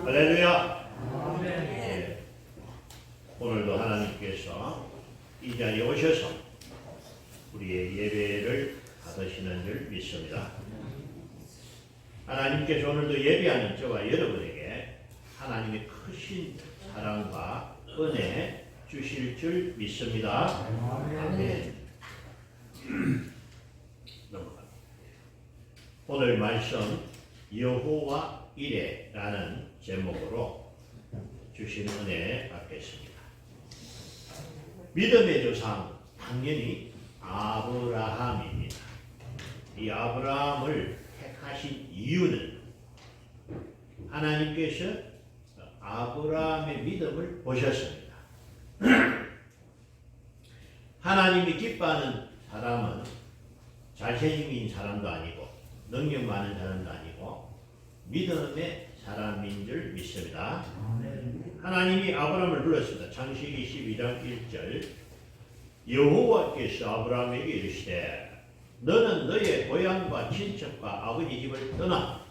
할렐루야. 네. 오늘도 하나님께서 이 자리에 오셔서 우리의 예배를 받으시는 줄 믿습니다. 하나님께서 오늘도 예배하는 저와 여러분에게 하나님의 크신 사랑과 은혜 주실 줄 믿습니다. 아멘. 넘어갑니다. 오늘 말씀 여호와 이레라는 제목으로 주신 은혜 받겠습니다. 믿음의 조상 당연히 아브라함입니다. 이 아브라함을 택하신 이유는 하나님께서 아브라함의 믿음을 보셨습니다. 하나님이 기뻐하는 사람은 잘생긴 사람도 아니고 능력 많은 사람도 아니고 믿음의 사람인 줄 믿습니다. 하나님이 아브라함을 불렀습니다. 창세기 12장 1절 여호와께서 아브라함에게 이르시되 너는 너의 고향과 친척과 아버지 집을 떠나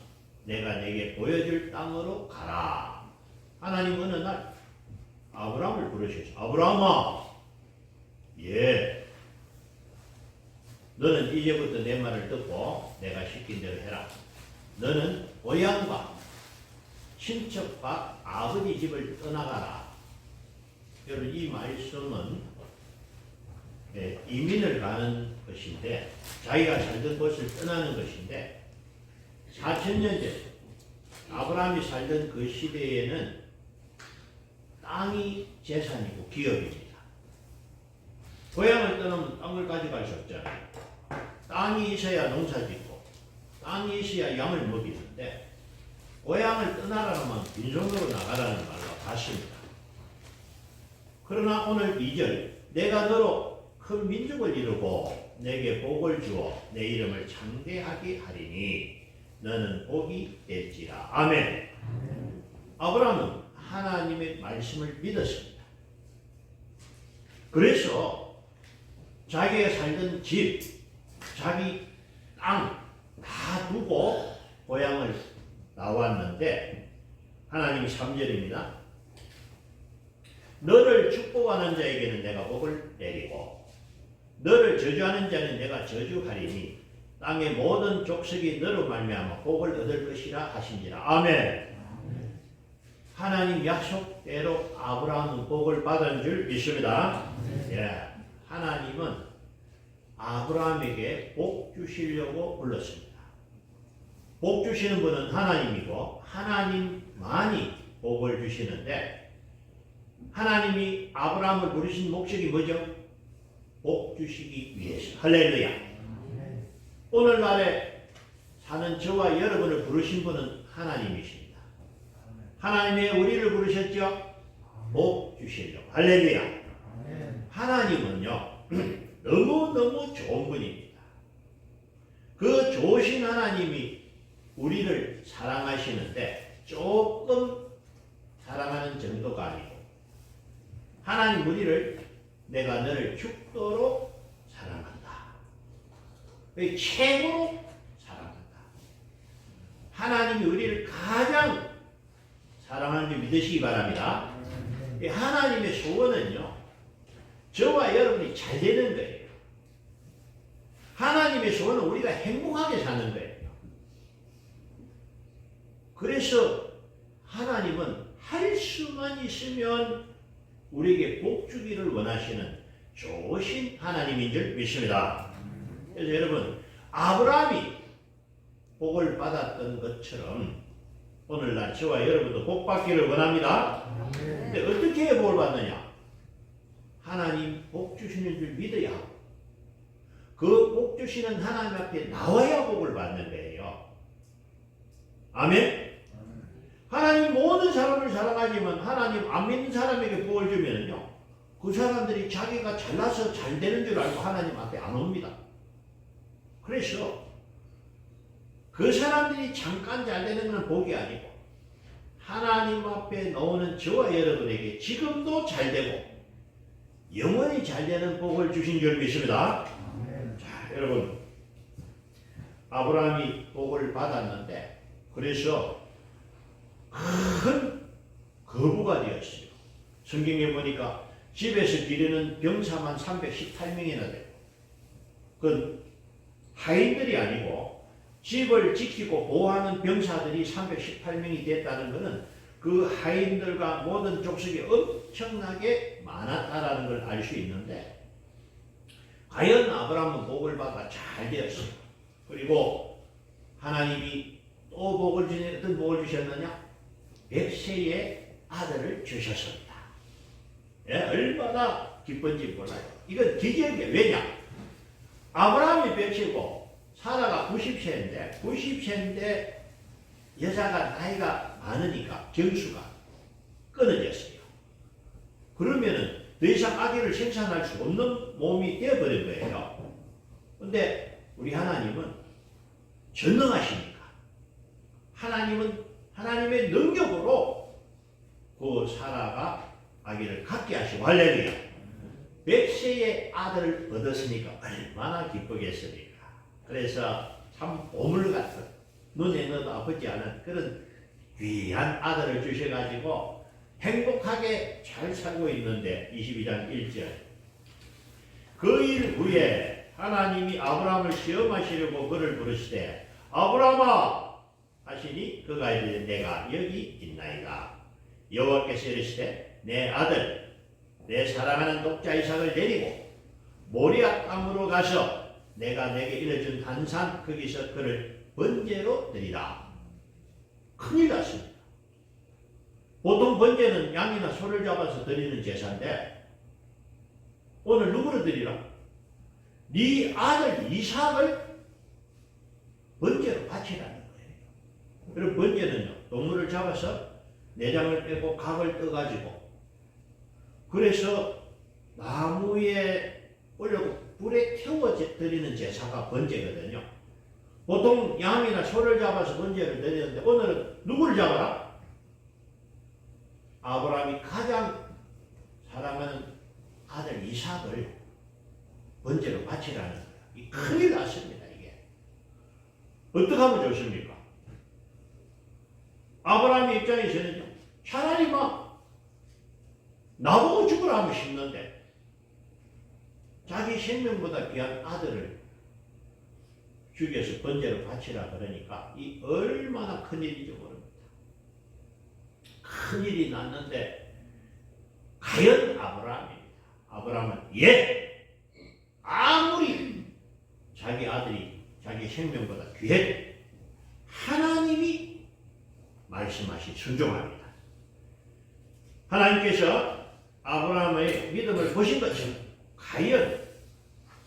내가 내게 보여줄 땅으로 가라. 하나님 어느 날 아브라함을 부르셨어요. 아브라함아, 예, 너는 이제부터 내 말을 듣고 내가 시킨 대로 해라. 너는 고향과 친척과 아버지 집을 떠나가라. 여러분, 이 말씀은 이민을 가는 것인데, 자기가 살던 곳을 떠나는 것인데, 4,000년 전 아브라함이 살던 그 시대에는 땅이 재산이고 기업입니다. 고향을 떠나면 땅을 가져갈 수 없잖아요. 땅이 있어야 농사 짓고 땅이 있어야 양을 먹이는데 고향을 떠나라면 빈손으로 나가라는 말로 같습니다. 그러나 오늘 2절 내가 너로 큰 민족을 이루고 내게 복을 주어 내 이름을 창대하게 하리니 너는 복이 될지라. 아멘. 아브라함은 하나님의 말씀을 믿었습니다. 그래서 자기가 살던 집, 자기 땅 다 두고 고향을 나왔는데 하나님이 3절입니다. 너를 축복하는 자에게는 내가 복을 내리고 너를 저주하는 자는 내가 저주하리니 땅의 모든 족속이 너로 말미암아 복을 얻을 것이라 하신지라. 아멘. 하나님 약속대로 아브라함은 복을 받은 줄 믿습니다. 예, 하나님은 아브라함에게 복 주시려고 불렀습니다. 복 주시는 분은 하나님이고 하나님만이 복을 주시는데 하나님이 아브라함을 부르신 목적이 뭐죠? 복 주시기 위해서. 할렐루야. 오늘날에 사는 저와 여러분을 부르신 분은 하나님이십니다. 하나님이 우리를 부르셨죠? 복 주시려고. 할렐루야. 하나님은요 너무너무 좋은 분입니다. 그 좋으신 하나님이 우리를 사랑하시는데 조금 사랑하는 정도가 아니고 하나님 우리를 내가 너를 죽도록 사랑한다. 최고로 사랑한다. 하나님이 우리를 가장 사랑하는 줄 믿으시기 바랍니다. 하나님의 소원은요 저와 여러분이 잘 되는 거예요. 하나님의 소원은 우리가 행복하게 사는 거예요. 그래서 하나님은 할 수만 있으면 우리에게 복 주기를 원하시는 좋으신 하나님인 줄 믿습니다. 그래서 여러분 아브라함이 복을 받았던 것처럼 오늘날 저와 여러분도 복 받기를 원합니다. 근데 어떻게 복을 받느냐? 하나님 복 주시는 줄 믿어야 하고 그 복 주시는 하나님 앞에 나와야 복을 받는 거예요. 아멘? 하나님 모든 사람을 사랑하지만 하나님 안 믿는 사람에게 복을 주면요 그 사람들이 자기가 잘나서 잘 되는 줄 알고 하나님 앞에 안 옵니다. 그래서 그 사람들이 잠깐 잘 되는 건 복이 아니고 하나님 앞에 나오는 저와 여러분에게 지금도 잘 되고 영원히 잘 되는 복을 주신 줄 믿습니다. 자, 여러분 아브라함이 복을 받았는데 그래서 큰 거부가 되었어요. 성경에 보니까 집에서 기르는 병사만 318명이나 되고, 그건 하인들이 아니고 집을 지키고 보호하는 병사들이 318명이 됐다는 것은 그 하인들과 모든 족속이 엄청나게 많았다라는 걸 알 수 있는데, 과연 아브라함은 복을 받아 잘 되었어요. 그리고 하나님이 또 복을 주셨, 어떤 복을 주셨느냐? 100세의 아들을 주셨습니다. 예, 얼마나 기쁜지 몰라요. 이건 기적이에요. 왜냐? 아브라함이 100세고 사라가 90세인데 90세인데 여자가 나이가 많으니까 경수가 끊어졌어요. 그러면은 더 이상 아기를 생산할 수 없는 몸이 되어버린 거예요. 근데 우리 하나님은 전능하시니까 하나님은 하나님의 능력으로 그 사라가 아기를 갖게 하시고, 할렐루야. 100세의 아들을 얻었으니까 얼마나 기쁘겠습니까? 그래서 참 보물 같은, 눈에 넣어도 아프지 않은 그런 귀한 아들을 주셔가지고 행복하게 잘 살고 있는데, 22장 1절. 그 일 후에 하나님이 아브라함을 시험하시려고 그를 부르시되 아브라함아 하시니 그가 이르되 내가 여기 있나이다. 여호와께서 이르시되 내 아들 내 사랑하는 독자 이삭을 데리고 모리아 땅으로 가서 내가 내게 일러준 한 산 거기서 그를 번제로 드리라. 큰일 났습니다. 보통 번제는 양이나 소를 잡아서 드리는 제사인데 오늘 누구를 드리라? 네 아들 이삭을 번제로 바치라는 거예요. 그럼 번제는요, 동물을 잡아서 내장을 빼고 각을 떠가지고 그래서 나무에 올려고 불에 태워 드리는 제사가 번제거든요. 보통 양이나 소를 잡아서 번제를 드리는데 오늘은 누구를 잡아라? 아브라함이 가장 사랑하는 아들 이삭을 번제로 바치라는 거예요. 이 큰일 났습니다. 이게 어떻게 하면 좋습니까? 아브라함의 입장에서는요, 차라리 막 나보고 죽으라 하면 싶는데 자기 생명보다 귀한 아들을 죽여서 번제로 바치라 그러니까 이 얼마나 큰일인지 모릅니다. 큰일이 났는데 과연 아브라함입니다. 아브라함은 아무리 자기 아들이 자기 생명보다 귀해도 하나님이 말씀하신 순종합니다. 하나님께서 아브라함의 믿음을 보신 것처럼 과연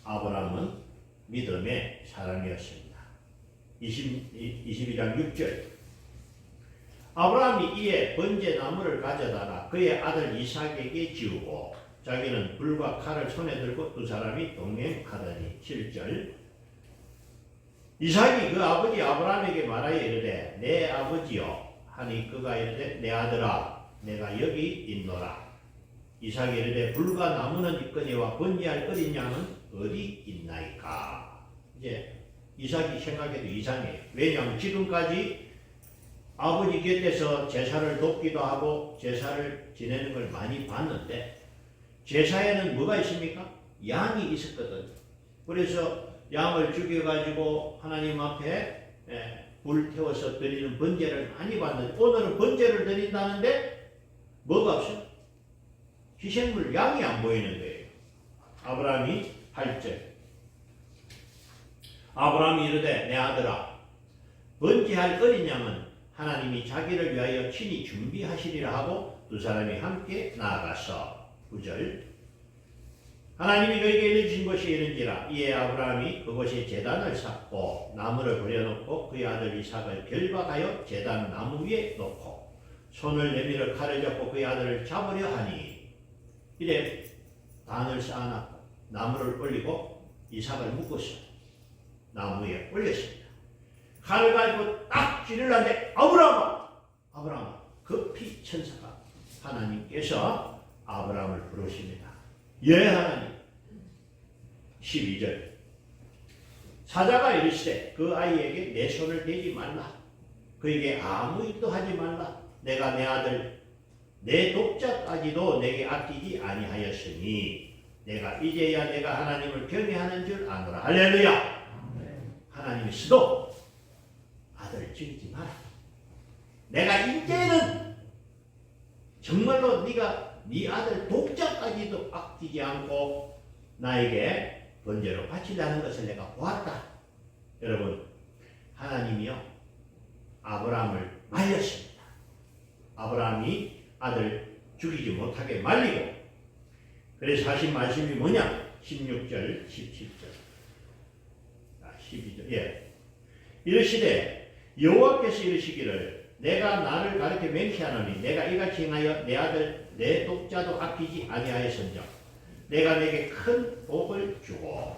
아브라함은 믿음의 사람이었습니다. 22장 6절. 아브라함이 이에 번제 나무를 가져다가 그의 아들 이삭에게 지우고 자기는 불과 칼을 손에 들고 두 사람이 동행하더니. 7절. 이삭이 그 아버지 아브라함에게 말하여 이르되 내 아버지여 하니 그가 이르되 내 아들아 내가 여기 있노라. 이삭이 이르되 불과 나무는 있거니와 번제할 어린 양은 어디 있나이까. 이제 이삭이 생각해도 이상해요. 왜냐하면 지금까지 아버지 곁에서 제사를 돕기도 하고 제사를 지내는 걸 많이 봤는데 제사에는 뭐가 있습니까? 양이 있었거든. 그래서 양을 죽여가지고 하나님 앞에 불 태워서 드리는 번제를 많이 봤는데 오늘은 번제를 드린다는데 뭐가 없어? 희생물 양이 안 보이는 거예요. 아브라함이 8절. 아브라함이 이르되 내 아들아 번제할 어린 양은 하나님이 자기를 위하여 친히 준비하시리라 하고 두 사람이 함께 나아갔어. 9절. 하나님이 그에게 일러주신 것이 이른지라. 이에 아브라함이 그곳에 제단을 쌓고 나무를 버려놓고 그의 아들 이삭을 결박하여 제단 나무 위에 놓고 손을 내밀어 칼을 잡고 그의 아들을 잡으려 하니. 이래 단을 쌓아놨고 나무를 올리고 이삭을 묶었어. 나무에 올렸습니다. 칼을 가지고 딱 찌르려는데 아브라함아 급히 천사가 하나님께서 아브라함을 부르십니다. 하나님. 12절. 사자가 이르시되 그 아이에게 내 손을 대지 말라. 그에게 아무 일도 하지 말라. 내가 내 아들 내 독자까지도 내게 아끼지 아니하였으니 내가 이제야 내가 하나님을 경외하는 줄 아노라. 할렐루야. 하나님이 쓰도 아들을 죽이지 마라. 내가 이제는 정말로 네가 네 아들 독자까지도 아끼지 않고 나에게 번제로 바치려는 것을 내가 보았다. 여러분, 하나님이요 아브라함을 말렸습니다. 아브라함이 아들 죽이지 못하게 말리고, 그래서 하신 말씀이 뭐냐? 16절, 17절, 12절. 이르시되 여호와께서 이르시기를 내가 나를 가르쳐 맹세하노니 내가 이같이 행하여 내 아들 내 독자도 아끼지 아니하였은즉 내가 내게 큰 복을 주고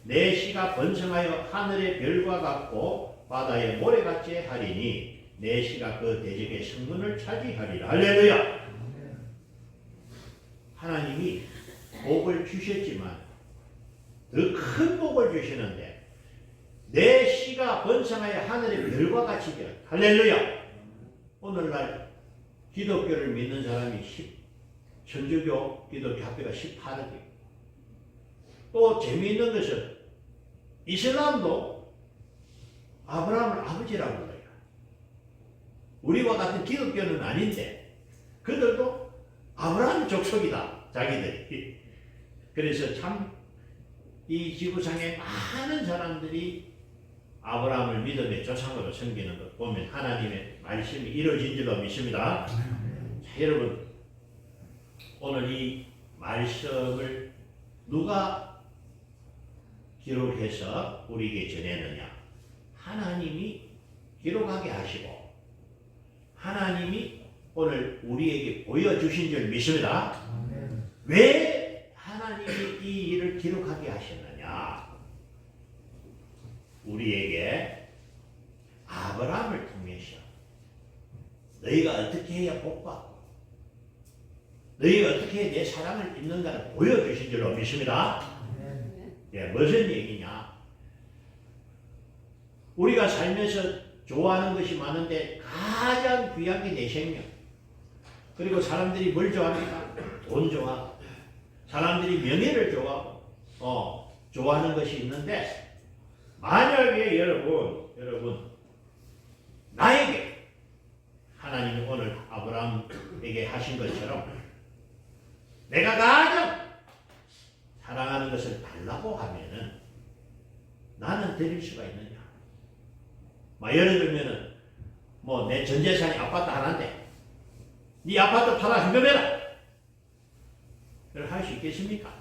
내 씨가 번성하여 하늘의 별과 같고 바다의 모래같이 하리니 내 씨가 그 대적의 성문을 차지하리라. 할렐루야. 하나님이 복을 주셨지만 더 큰 복을 주시는데 내 씨가 번성하여 하늘의 별과 같이 되어. 할렐루야. 오늘날 기독교를 믿는 사람이 천주교 기독교 학교가 18억이에요. 또 재미있는 것은 이슬람도 아브라함을 아버지라고 불러요. 우리와 같은 기독교는 아닌데 그들도 아브라함의 족속이다, 자기들이. 그래서 참 이 지구상에 많은 사람들이 아브라함을 믿음의 조상으로 섬기는 것 보면 하나님의 말씀이 이루어진 줄로 믿습니다. 자, 여러분, 오늘 이 말씀을 누가 기록해서 우리에게 전했느냐? 하나님이 기록하게 하시고 하나님이 오늘 우리에게 보여주신 줄 믿습니다. 왜 하나님이 이 일을 기록하게 하셨느냐? 우리에게 아브라함을 통해서 너희가 어떻게 해야 복받고 너희가 어떻게 해야 내 사랑을 입는가를 보여주신 줄로 믿습니다. 무슨 얘기냐? 우리가 살면서 좋아하는 것이 많은데 가장 귀한 게 내 생명. 그리고 사람들이 뭘 좋아합니까? 돈 좋아하고 사람들이 명예를 좋아하고 좋아하는 것이 있는데 만약에 여러분 나에게 하나님이 오늘 아브라함에게 하신 것처럼 내가 가장 사랑하는 것을 달라고 하면은 나는 드릴 수가 있느냐? 예를 들면은 내 전 재산이 아파트 하나인데 네 아파트 팔아 현금해라. 그걸 할 수 있겠습니까?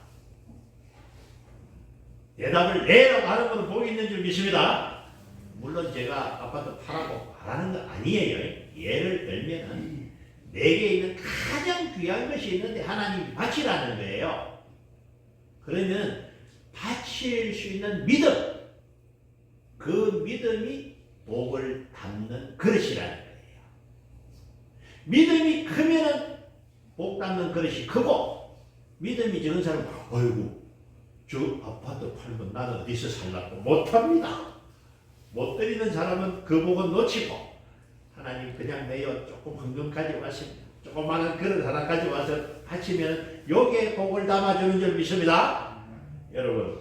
대답을 네라고 하는 것은 복이 있는 줄 믿습니다. 물론 제가 아파트 파라고 말하는 건 아니에요. 예를 들면은 내게 있는 가장 귀한 것이 있는데 하나님이 바치라는 거예요. 그러면 바칠 수 있는 믿음, 그 믿음이 복을 담는 그릇이라는 거예요. 믿음이 크면은 복 담는 그릇이 크고 믿음이 적은 사람은 아이고 저 아파트 팔면 나는 어디서 살라고 못합니다. 못 드리는 사람은 그 복은 놓치고 하나님 그냥 내요 조금 헌금 가져왔습니다. 조그마한 그릇 하나 가져와서 바치면 요게 복을 담아주는 줄 믿습니다. 여러분,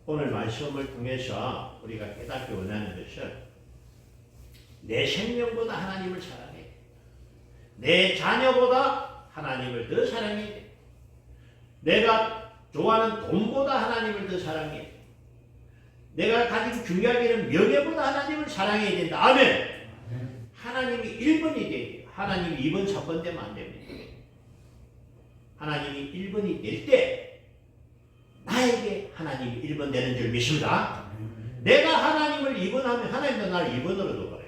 오늘 말씀을 통해서 우리가 깨닫기 원하는 것은 내 생명보다 하나님을 사랑해야 돼. 내 자녀보다 하나님을 더 사랑해야 돼. 내가 좋아하는 돈보다 하나님을 더 사랑해야 돼. 내가 가지고 중요하게 여기는 명예보다 하나님을 사랑해야 된다. 아멘. 하나님이 1번이 돼요. 하나님이 2번, 3번 되면 안 됩니다. 하나님이 1번이 될 때 나에게 하나님이 1번 되는 줄 믿습니다. 내가 하나님을 2번 하면 하나님도 나를 2번으로 둬버려요.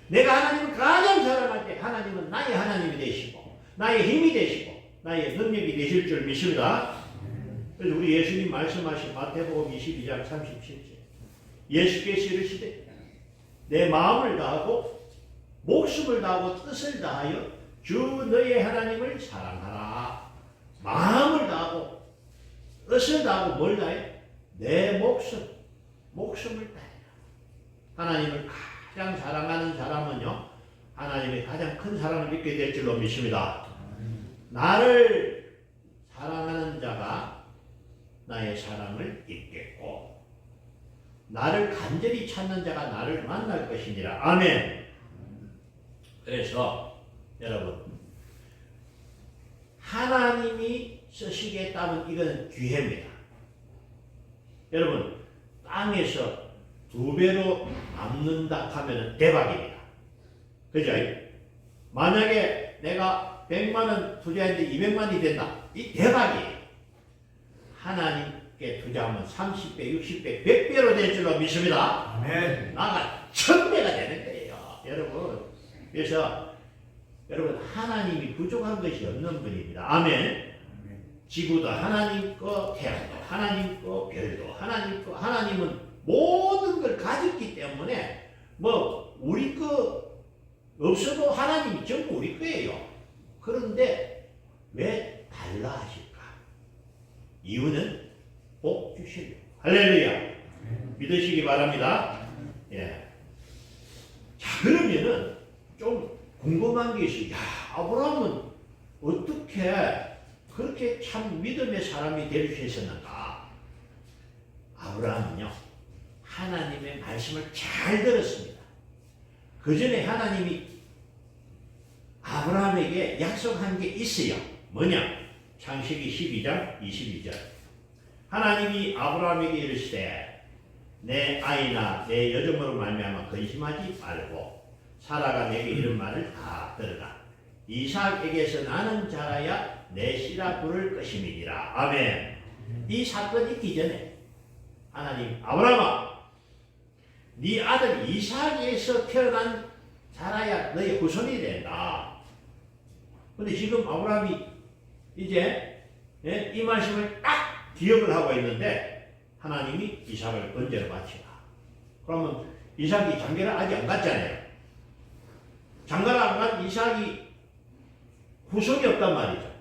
내가 하나님을 가장 사랑할 때 하나님은 나의 하나님이 되시고 나의 힘이 되시고 나의 능력이 되실 줄 믿습니다. 그래서 우리 예수님 말씀하신 마태복음 22장 37절 예수께서 이르시되 내 마음을 다하고 목숨을 다하고 뜻을 다하여 주 너의 하나님을 사랑하라. 마음을 다하고 뜻을 다하고 뭘 다해? 내 목숨을 다해라. 하나님을 가장 사랑하는 사람은요 하나님의 가장 큰 사랑을 믿게 될 줄로 믿습니다. 나를 사랑하는 자가 나의 사랑을 입겠고 나를 간절히 찾는 자가 나를 만날 것이니라. 아멘. 그래서 여러분 하나님이 쓰시겠다면 이건 기회입니다. 여러분 땅에서 2배로 남는다 하면 대박입니다. 그죠? 만약에 내가 100만원 투자했는데 200만이 된다. 이 대박이에요. 하나님께 투자하면 30배, 60배, 100배로 될 줄로 믿습니다. 아멘. 나가 1000배가 되는 거예요. 여러분. 그래서 여러분 하나님이 부족한 것이 없는 분입니다. 아멘. 지구도 하나님 거, 태양도 하나님 거, 별도 하나님 거. 하나님은 모든 걸 가졌기 때문에 뭐 우리 거 없어도 하나님이 전부 우리 거예요. 그런데 왜 달라 하실까? 이유는 복 주시려고. 할렐루야. 믿으시기 바랍니다. 예. 자, 그러면은 좀 궁금한 게 있어요. 야, 아브라함은 어떻게 그렇게 참 믿음의 사람이 될 수 있었는가? 아브라함은요, 하나님의 말씀을 잘 들었습니다. 그 전에 하나님이 아브라함에게 약속한 게 있어요. 뭐냐? 창세기 12장 22절. 하나님이 아브라함에게 이르시되 내 아이나 내 여종으로 말미암아 근심하지 말고 사라가 내게 이런 말을 다 들으라. 이삭에게서 나는 자라야 내 씨라 부를 것임이니라. 아멘. 이 사건이 있기 전에 하나님 아브라함아 네 아들 이삭에서 태어난 자라야 너의 후손이 된다. 근데 지금 아브라함이 이제 이 말씀을 딱 기억을 하고 있는데 하나님이 이삭을 번제로 바치라. 그러면 이삭이 장가를 아직 안 갔잖아요. 장가를 안 간 이삭이 후손이 없단 말이죠.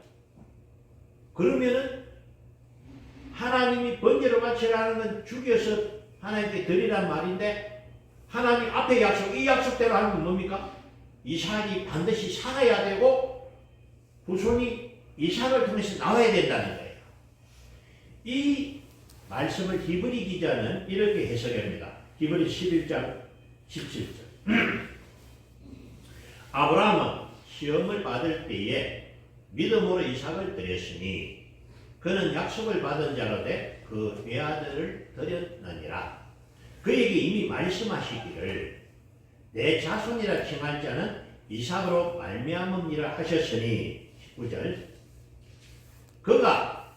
그러면은 하나님이 번제로 바치라는 건 죽여서 하나님께 드리란 말인데 하나님 앞에 약속, 이 약속대로 하는 건 뭡니까? 이삭이 반드시 살아야 되고 후손이 이삭을 통해서 나와야 된다는 거예요. 이 말씀을 히브리 기자는 이렇게 해석합니다. 히브리 11장 17절. 아브라함은 시험을 받을 때에 믿음으로 이삭을 드렸으니 그는 약속을 받은 자로되 그 외아들을 드렸느니라. 그에게 이미 말씀하시기를 내 자손이라 칭할 자는 이삭으로 말미암음이라 하셨으니 19절. 그가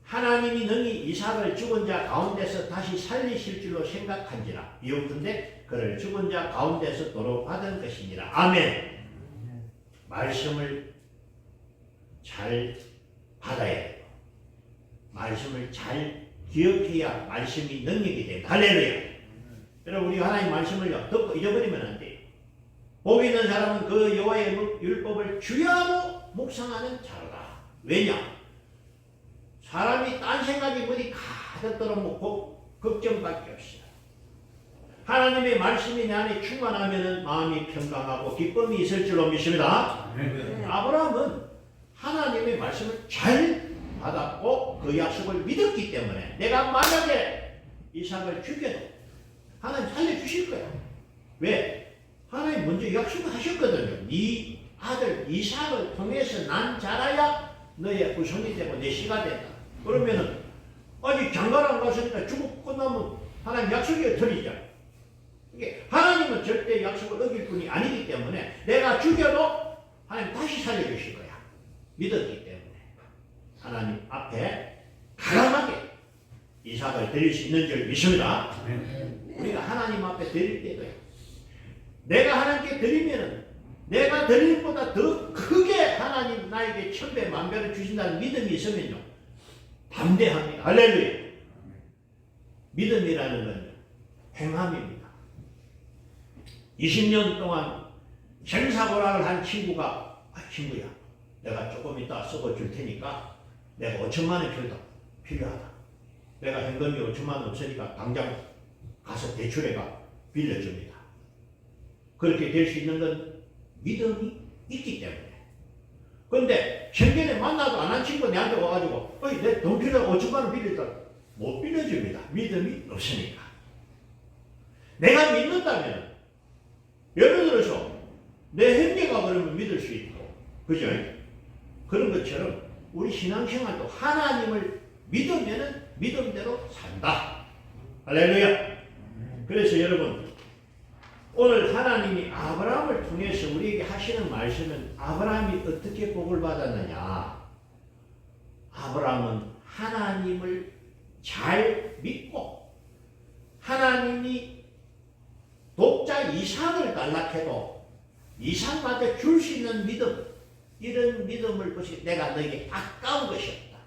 하나님이 능히 이삭을 죽은 자 가운데서 다시 살리실 줄로 생각한지라. 비옵근데 그를 죽은 자 가운데서 도로 받은 것이니라. 아멘. 말씀을 잘 받아야 돼요. 말씀을 잘 기억해야 말씀이 능력이 됩니다. 할렐루야. 여러분 우리 하나님 말씀을요 듣고 잊어버리면 안 돼요. 복 있는 사람은 그 여호와의 율법을 주야로 묵상하는 자로다. 왜냐? 사람이 딴 생각이 머리 가득 들어먹고 걱정밖에 없어요. 하나님의 말씀이 내 안에 충만하면 마음이 평강하고 기쁨이 있을 줄로 믿습니다. 아브라함은 하나님의 말씀을 잘 받았고 그 약속을 믿었기 때문에 내가 만약에 이삭을 죽여도 하나님 살려주실 거야. 왜? 하나님 먼저 약속을 하셨거든요. 네 아들 이삭을 통해서 난 자라야 너의 후손이 되고 내 씨가 된다. 그러면은 아직 장가를 안 갔으니까 죽고 끝나면 하나님 약속이 틀리죠. 이게 하나님은 절대 약속을 어길 분이 아니기 때문에 내가 죽여도 하나님 다시 살려주실 거야. 믿었기 때문에 하나님 앞에 가람하게 이삭을 드릴 수 있는 줄 믿습니다. 우리가 하나님 앞에 드릴 때도요. 내가 하나님께 드리면은 내가 드릴 것보다 더 크게 하나님 나에게 1000배 만배를 주신다는 믿음이 있으면요. 담대합니다. 할렐루야. 믿음이라는 건 행함입니다. 20년 동안 생사고락을 한 친구가 친구야 내가 조금 이따 썩어 줄 테니까 내가 5천만 원 필요하다. 내가 현금이 5천만 원 없으니까 당장 가서 대출해가 빌려줍니다. 그렇게 될 수 있는 건 믿음이 있기 때문에. 그런데 생전에 만나도 안 한 친구 내한테 와가지고 어이 내 돈 필요하고 5천만 원 빌려다 못 빌려줍니다. 믿음이 없으니까. 내가 믿는다면 예를 들어서 내 형제가 그러면 믿을 수 있고 그죠? 그런 것처럼 우리 신앙생활도 하나님을 믿으면은 믿음대로 산다. 할렐루야. 그래서 여러분 오늘 하나님이 아브라함을 통해서 우리에게 하시는 말씀은 아브라함이 어떻게 복을 받았느냐. 아브라함은 하나님을 잘 믿고 하나님이 독자 이삭을 달라해도 이삭한테 줄 수 있는 믿음, 이런 믿음을 보시 내가 너에게 아까운 것이 없다.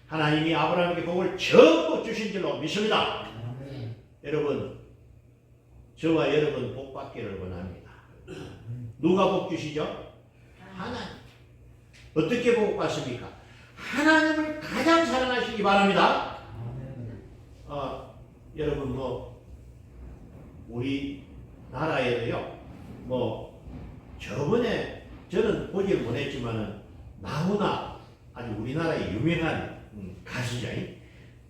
하나님이 아브라함에게 복을 전부 주신 줄로 믿습니다. 여러분 저와 여러분 복 받기를 원합니다. 누가 복 주시죠? 하나님. 어떻게 복 받습니까? 하나님을 가장 사랑하시기 바랍니다. 여러분 우리 나라에도요 저번에 저는 보지를 못했지만은 나훈아 아주 우리나라의 유명한 가수죠.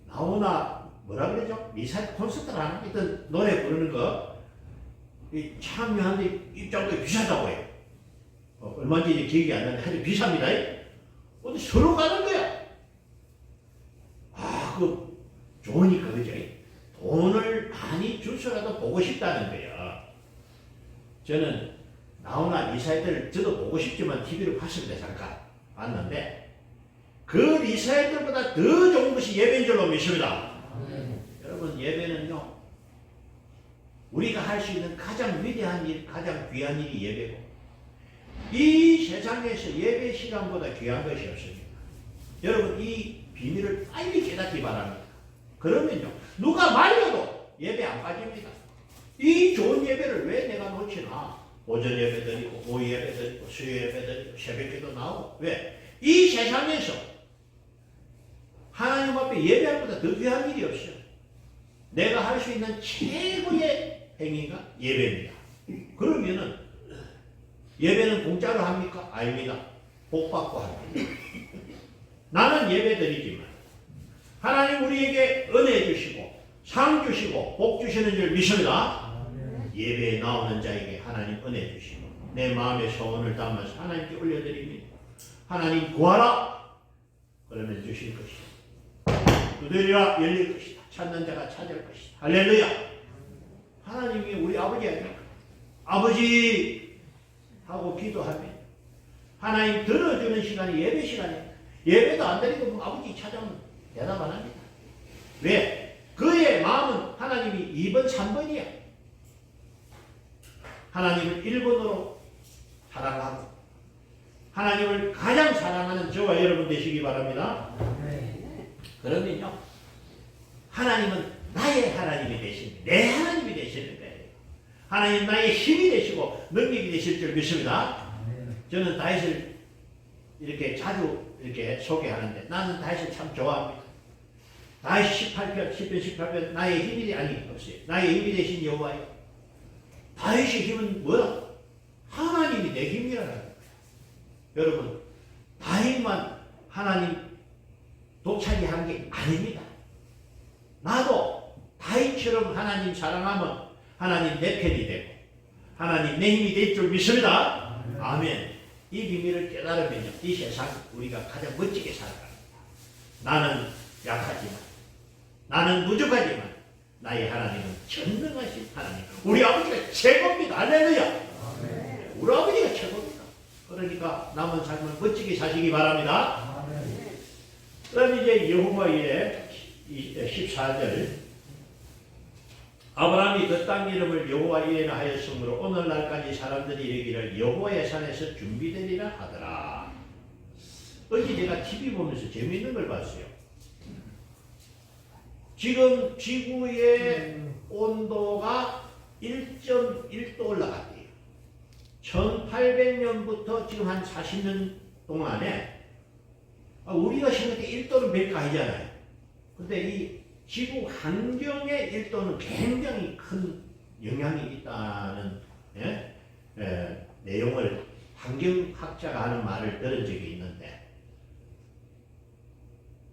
나훈아 뭐라 그러죠? 미사일 콘서트를 하는 어떤 노래 부르는 거 참여하는데 입장도 비싸다고 해요. 얼마인지 기억이 안 나는데 아주 비쌉니다. 어디 서로 가는 거야. 좋으니까 그죠? 돈을 많이 주서라도 보고 싶다는 거예요. 저는 나훈아 리사이들 저도 보고 싶지만 TV로 봤습니다. 잠깐 봤는데 그 리사이들보다 더 좋은 것이 예배인 줄로 믿습니다. 여러분 예배는요 우리가 할 수 있는 가장 위대한 일, 가장 귀한 일이 예배고 이 세상에서 예배 시간보다 귀한 것이 없습니다. 여러분 이 비밀을 빨리 깨닫기 바랍니다. 그러면요 누가 말려도 예배 안 빠집니다. 이 좋은 예배를 왜 내가 놓치나. 오전 예배 드리고 오후 예배 드리고 수요 예배 드리고 새벽기도 나오고 왜? 이 세상에서 하나님 앞에 예배할 보다 더 귀한 일이 없어요. 내가 할 수 있는 최고의 행위가 예배입니다. 그러면은 예배는 공짜로 합니까? 아닙니다. 복 받고 합니다. 나는 예배 드리지만 하나님 우리에게 은혜 주시고 상 주시고 복 주시는 줄 믿습니다. 예배에 나오는 자에게 하나님 은혜 주시고 내 마음의 소원을 담아서 하나님께 올려드립니다. 하나님 구하라 그러면 주실 것이다. 두드리라 열릴 것이다. 찾는 자가 찾을 것이다. 할렐루야. 하나님이 우리 아버지 아닙니까? 아버지 하고 기도하면 하나님 들어주는 시간이 예배 시간이에요. 예배도 안 드리고 아버지 찾아오면 대답 안 합니다. 왜? 그의 마음은 하나님이 2번 3번이야. 하나님을 1번으로 사랑하고 하나님을 가장 사랑하는 저와 여러분 되시기 바랍니다. 그러면요 하나님은 나의 하나님이 되십니다. 내 하나님이 되시는 거예요. 하나님 나의 힘이 되시고 능력이 되실 줄 믿습니다. 저는 다윗을 이렇게 자주 이렇게 소개하는데 나는 다윗을 참 좋아합니다. 다윗 18편 10편 18편 나의 힘이 없어요. 나의 힘이 되신 여호와요. 다윗의 힘은 뭐야? 하나님이 내 힘이라는 거예요. 여러분 다윗만 하나님 독차지 한 게 아닙니다. 나도 다윗처럼 하나님 사랑하면 하나님 내 편이 되고 하나님 내 힘이 될 줄 믿습니다. 아멘. 이 비밀을 깨달으면요 이 세상 우리가 가장 멋지게 살아갑니다. 나는 약하지만 나는 부족하지만 나의 하나님은 전능하신 하나님 우리 아버지가 최고입니다. 할렐루야. 우리 아버지가 최고입니다. 그러니까 남은 삶을 멋지게 사시기 바랍니다. 그럼 이제 여호와의 14절 아브라함이 그 땅 이름을 여호와 이레나 하였으므로 오늘날까지 사람들이 이르기를 여호와의 산에서 준비되리라 하더라. 어제 제가 TV 보면서 재미있는 걸 봤어요. 지금 지구의 온도가 1.1도 올라갔대요. 1800년부터 지금 한 40년 동안에 우리가 생각할 때 1도는 별거 아니잖아요. 근데 이 지구 환경의 1도는 굉장히 큰 영향이 있다는 내용을 환경학자가 하는 말을 들은 적이 있는데,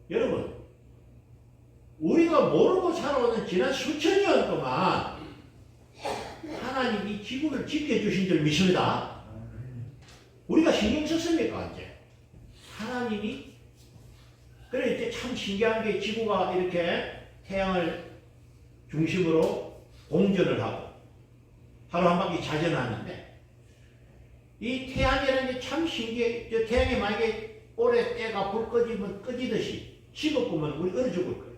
여러분, 우리가 모르고 살아오는 지난 수천 년 동안 하나님이 지구를 지켜주신 줄 믿습니다. 우리가 신경 썼습니까? 이제 하나님이 그래 이제 참 신기한 게 지구가 이렇게 태양을 중심으로 공전을 하고 하루 한 바퀴 자전하는데, 이 태양이라는 게 참 신기해. 저 태양에 만약에 올해 때가 불 꺼지면 꺼지듯이 식어보면 우리 얼어 죽을 거예요.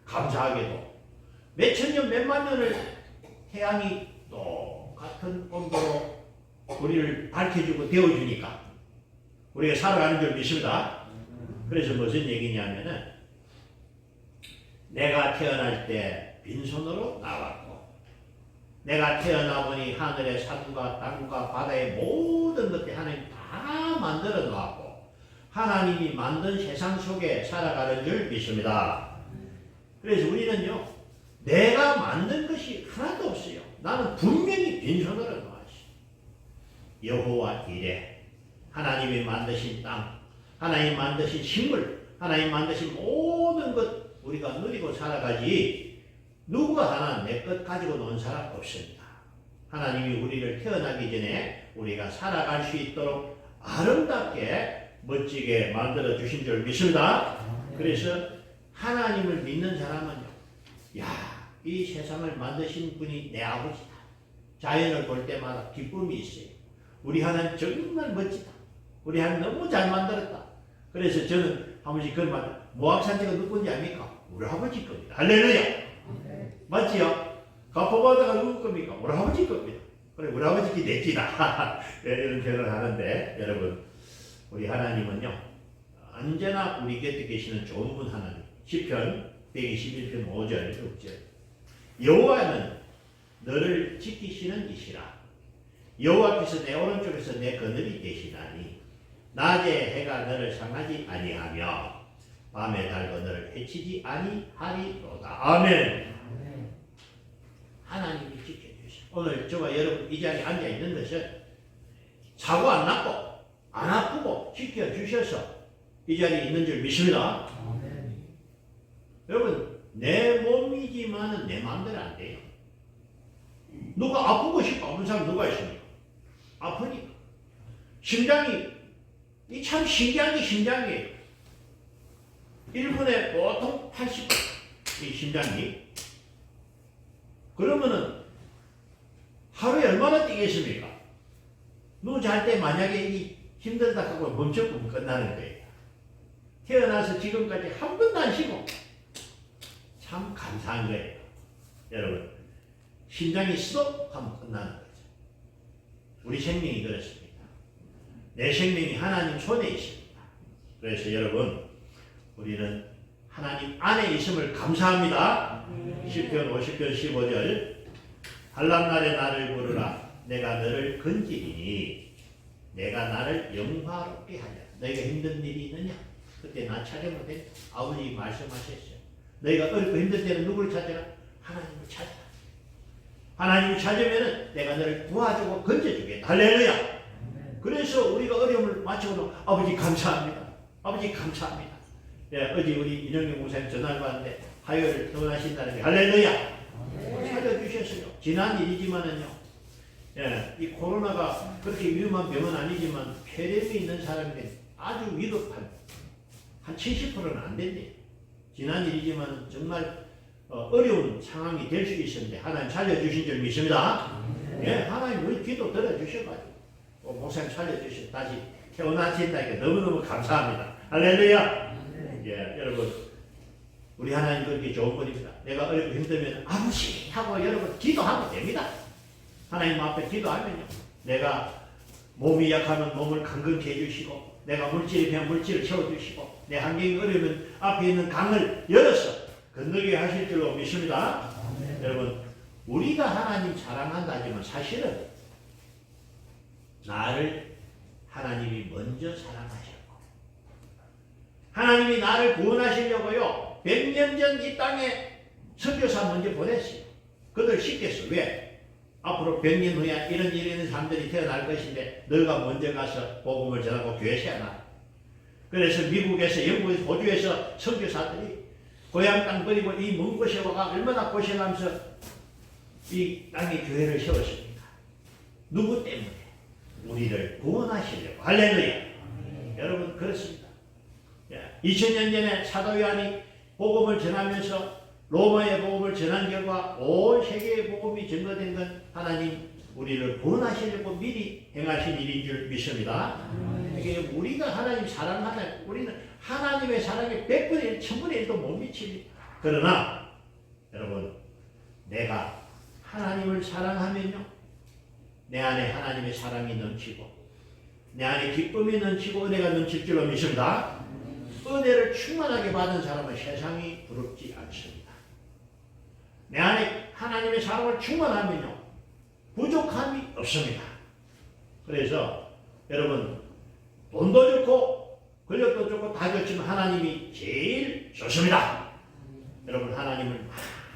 감사하게도 몇천 년 몇만 년을 태양이 똑같은 온도로 우리를 밝혀주고 데워주니까 우리가 살아가는 줄 믿습니다. 그래서 무슨 얘기냐면은, 내가 태어날 때 빈손으로 나왔고, 내가 태어나보니 하늘의 산과 땅과 바다의 모든 것들 하나님 다 만들어 놓았고, 하나님이 만든 세상 속에 살아가는 줄 믿습니다. 그래서 우리는요, 내가 만든 것이 하나도 없어요. 나는 분명히 빈손으로 나왔어요. 여호와 이레, 하나님이 만드신 땅, 하나님 만드신 식물, 하나님 만드신 모든 것 우리가 누리고 살아가지, 누구가 하나 내 것 가지고 노는 사람 없습니다. 하나님이 우리를 태어나기 전에 우리가 살아갈 수 있도록 아름답게 멋지게 만들어 주신 줄 믿습니다. 그래서 하나님을 믿는 사람은요, 야, 이 세상을 만드신 분이 내 아버지다. 자연을 볼 때마다 기쁨이 있어요. 우리 하나님 정말 멋지다. 우리 하나님 너무 잘 만들었다. 그래서 저는 한 번씩 그런 말, 모압산지가 누군지 압니까? 우리 아버지 겁니다. 할렐루야. 맞지요? 가포바다가 누구 겁니까? 우리 아버지 겁니다. 그래, 우리 아버지께 냈지다. 이런 표현을 하는데, 여러분, 우리 하나님은요, 언제나 우리 곁에 계시는 좋은 분 하나님. 시편 121편 5절 6절. 여호와는 너를 지키시는 이시라. 여호와께서 내 오른쪽에서 내 그늘이 되시나니, 낮에 해가 너를 상하지 아니하며 밤에 달도 너를 해치지 아니하리로다. 아멘. 하나님이 지켜주시오. 오늘 저와 여러분 이 자리에 앉아 있는 것은 사고 안 났고 안 아프고 지켜주셔서 이 자리에 있는 줄 믿습니다. 여러분, 내 몸이지만은 내 마음대로 안 돼요. 누가 아프고 싶고 아픈 사람 누가 있습니까? 아프니까. 심장이, 이 참 신기한 게 심장이에요. 1분에 보통 80, 이 심장이. 그러면은 하루에 얼마나 뛰겠습니까? 누구 잘 때 만약에 이 힘들다 하고 멈췄으면 끝나는 거예요. 태어나서 지금까지 한 번도 안 쉬고 참 감사한 거예요. 여러분, 심장이 스톱하면 끝나는 거죠. 우리 생명이 그렇습니다. 내 생명이 하나님 손에 있습니다. 그래서 여러분, 우리는 하나님 안에 있음을 감사합니다. 시편 50편 15절. 한란날에 나를 부르라. 내가 너를 건지리니 내가 나를 영화롭게 하냐. 너희가 힘든 일이 있느냐? 그때 나 찾으면 돼. 아버지 말씀하셨어요. 너희가 어렵고 힘들 때는 누구를 찾아라? 하나님을 찾아라. 하나님을 찾으면 내가 너를 도와주고 건져주겠다. 할렐루야. 그래서 우리가 어려움을 맞추고도 아버지 감사합니다. 아버지 감사합니다. 예, 어제 우리 이영경 목사님 전화를 받는데 화요일 퇴원하신다는 게 할렐루야. 찾아주셨어요. 지난 일이지만은요. 예, 이 코로나가 그렇게 위험한 병은 아니지만 폐렴이 있는 사람에게 아주 위급한 한 70%는 안 된대요. 지난 일이지만 정말 어려운 상황이 될 수 있었는데 하나님 살려주신 줄 믿습니다. 예, 하나님 우리 기도 들어주셔가지고 목사님 살려주셔서 다시 태어나신다니까 너무너무 감사합니다. 할렐루야. 예, 여러분, 우리 하나님 그렇게 좋은 분입니다. 내가 어렵고 힘들면 아버지 하고 여러분 기도하면 됩니다. 하나님 앞에 기도하면요, 내가 몸이 약하면 몸을 강건케 해주시고, 내가 물질이 배면 물질을 채워주시고, 내 환경이 어려우면 앞에 있는 강을 열어서 건너게 하실 줄로 믿습니다. 여러분, 우리가 하나님 사랑한다지만 사실은 나를 하나님이 먼저 사랑하셨고, 하나님이 나를 구원하시려고요 100년 전 이 땅에 선교사 먼저 보냈어요. 그들 시켰어. 왜? 앞으로 100년 후에 이런 일이 있는 사람들이 태어날 것인데 너가 먼저 가서 복음을 전하고 교회 세워놔. 그래서 미국에서 영국에서 호주에서 선교사들이 고향 땅 버리고 이 먼 곳에 와가 얼마나 고생하면서 이 땅에 교회를 세웠습니까? 누구 때문에? 우리를 구원하시려고. 할렐루야. 여러분 그렇습니다. 2000년 전에 사도 요한이 복음을 전하면서 로마의 복음을 전한 결과 온 세계의 복음이 전거된 건 하나님 우리를 구원하시려고 미리 행하신 일인 줄 믿습니다. 이게 우리가 하나님 사랑하면 우리는 하나님의 사랑에 100분의 1, 1000분의 1도 못 미칩니다. 그러나 여러분 내가 하나님을 사랑하면요 내 안에 하나님의 사랑이 넘치고 내 안에 기쁨이 넘치고 은혜가 넘칠 줄로 믿습니다. 은혜를 충만하게 받은 사람은 세상이 부럽지 않습니다. 내 안에 하나님의 사랑을 충만하면요 부족함이 없습니다. 그래서 여러분 돈도 좋고 권력도 좋고 다 좋지만 하나님이 제일 좋습니다. 여러분 하나님을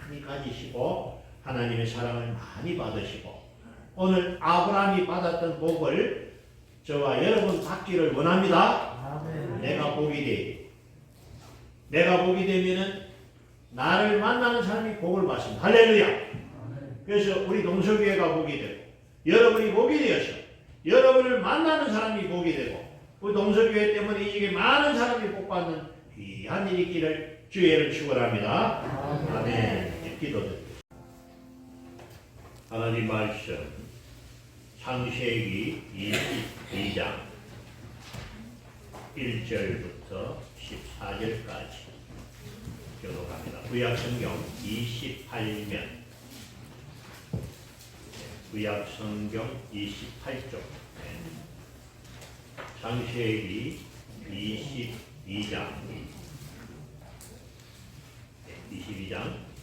많이 가지시고 하나님의 사랑을 많이 받으시고 오늘 아브라함이 받았던 복을 저와 여러분 받기를 원합니다. 내가 복이 돼. 내가 복이 되면은 나를 만나는 사람이 복을 받습니다. 할렐루야. 그래서 우리 동서교회가 복이 되고 여러분이 복이 되어서 여러분을 만나는 사람이 복이 되고 우리 동서교회 때문에 이 집에 많은 사람이 복받는 귀한 일이 있기를 주의 이름으로 축원합니다. 아멘. 기도드립니다. 하나님 말씀 창세기 22장 1절부터 14절까지 교독합니다. 구약성경 28면 구약성경 28쪽 창세기 22장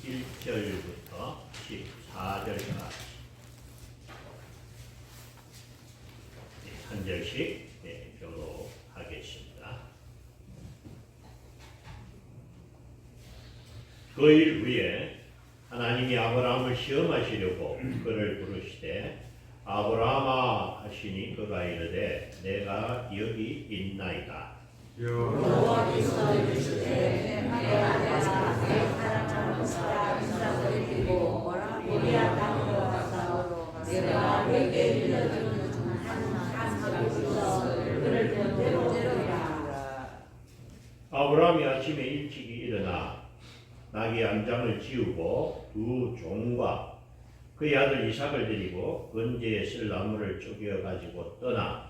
1절부터 14절까지 한 절씩 교독하겠습니다. 그 일 후에 하나님이 아브라함을 시험하시려고 그를 부르시되 아브라함아 하시니 그가 이르되 내가 여기 있나이다. 여호와께서 이르시되 내가 사랑하는 사람을 데리고 모리아 땅으로 가서 내가 내게 일러주는 한 사람으로서 그를 데려오리라. 아브라함이 아침에 일찍이 일어나 나귀 한 장을 지우고 두 종과 그의 아들 이삭을 데리고 건재에 쓸 나무를 쪼개어 가지고 떠나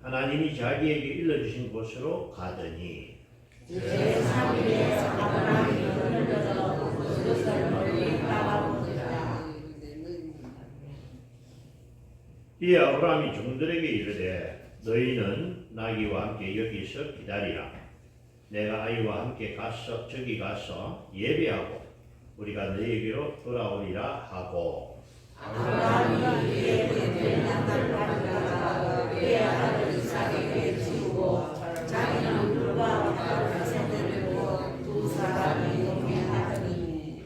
하나님이 자기에게 일러주신 곳으로 가더니 제3일에 아브라함이 눈을 들어 그것을 멀리 바라보니라. 이에 아브라함이 종들에게 이르되 너희는 나귀와 함께 여기서 기다리라. 내가 아이와 함께 가서 저기 가서 예배하고 우리가 너희에게로 돌아오리라 하고 아브라함이 그의 된 양을 가져다가 그의 아들 이삭에게 지우고 자기는 불과 바로 세대들고 두 사람이 동행하더니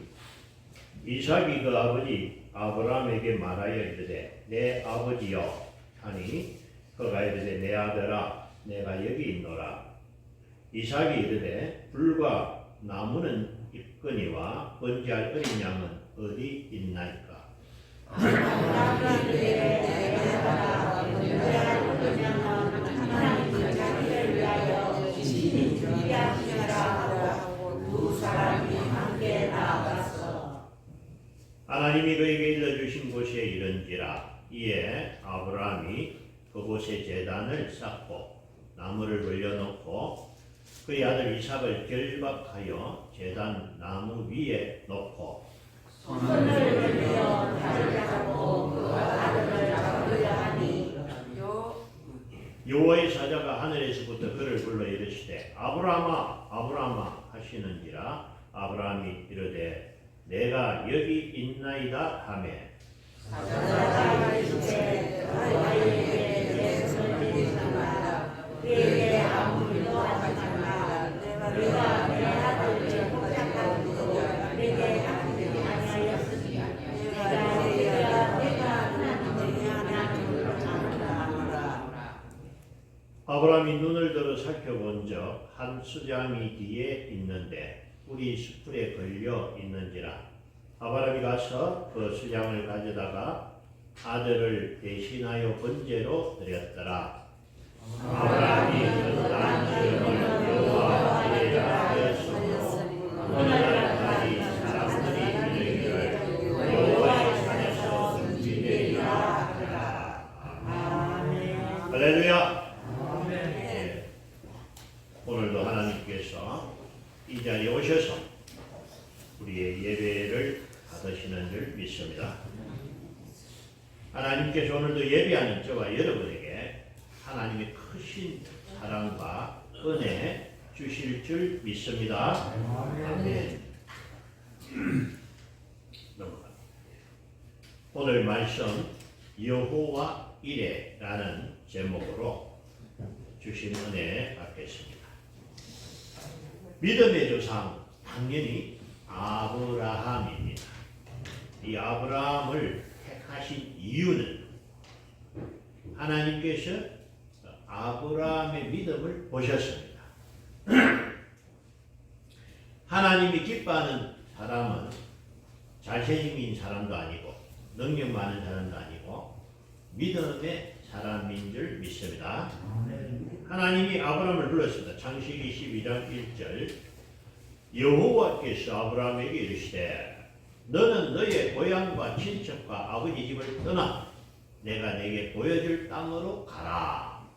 이삭이 그 아버지 아브라함에게 말하여 이르되 내 아버지여 하니 그가 이르되 내 아들아 내가 여기 있노라. 이삭이 이르되 불과 나무는 있거니와 번제할 어린 양은 어디 있나이까. 아브라함이 그에게 내가 번제할 어린 양은 하나님이 자기를 위하여 친히 준비하시라 하고 두 사람이 함께 나아갔어. 하나님이 그에게 일러주신 곳에 이른지라. 이에 아브라함이 그곳에 제단을 쌓고 나무를 벌려놓고 그의 아들 이삭을 결박하여 제단 나무 위에 놓고 손을 벌려 달을 잡고 그 아들을 잡으려 하니 여호와의 사자가 하늘에서부터 그를 불러 이르시되 아브라함아 아브라함아 하시는지라. 아브라함이 이르되 내가 여기 있나이다 하매 사자가 이르되 너희에게 내 손을 대지 마라. 그에게 아무 일도 하지 말라. 내가 내 아들을 포착하고 내게 아끼지 아니하였으니 내가 아브라함이 눈을 들어 살펴본 적 한 수장이 뒤에 있는데 뿔이 수풀에 걸려 있는지라 아브라함이 가서 그 수장을 가져다가 아들을 대신하여 번제로 드렸더라. 아브라함이 그땅 이름을 여호와 이레라 하였으므로 오늘날까지 사람들이 이르기를 여호와의 산에서 준비되리라 하더라. 할렐루야. 오늘도 하나님께서 이 자리에 오셔서 우리의 예배를 받으시는 줄 믿습니다. 하나님께서 오늘도 예배하는 저와 여러분에게 하나님의 크신 사랑과 은혜 주실 줄 믿습니다. 아멘. 넘어갑니다. 오늘 말씀 여호와 이레라는 제목으로 주신 은혜 받겠습니다. 믿음의 조상 당연히 아브라함입니다. 이 아브라함을 택하신 이유는 하나님께서 아브라함의 믿음을 보셨습니다. 하나님이 기뻐하는 사람은 잘생긴 사람도 아니고 능력 많은 사람도 아니고 믿음의 사람인 줄 믿습니다. 하나님이 아브라함을 불렀습니다. 창세기 12장 1절 여호와께서 아브라함에게 이르시되 너는 너의 고향과 친척과 아버지 집을 떠나 내가 내게 보여줄 땅으로 가라.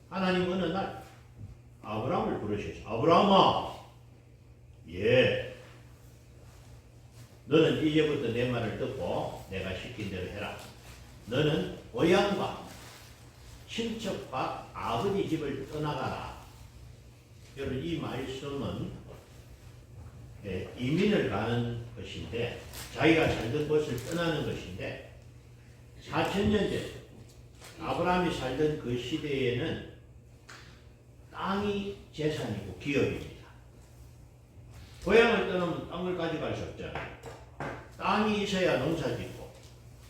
하나님 어느 날 아브라함을 부르셨어요. 아브라함아, 예, 너는 이제부터 내 말을 듣고 내가 시킨 대로 해라. 너는 고향과 친척과 아버지 집을 떠나가라. 여러분 이 말씀은 이민을 가는 것인데 자기가 살던 곳을 떠나는 것인데 4,000년 전 아브라함이 살던 그 시대에는 땅이 재산이고 기업입니다. 고향을 떠나면 땅을 가져갈 수 없잖아요. 땅이 있어야 농사 짓고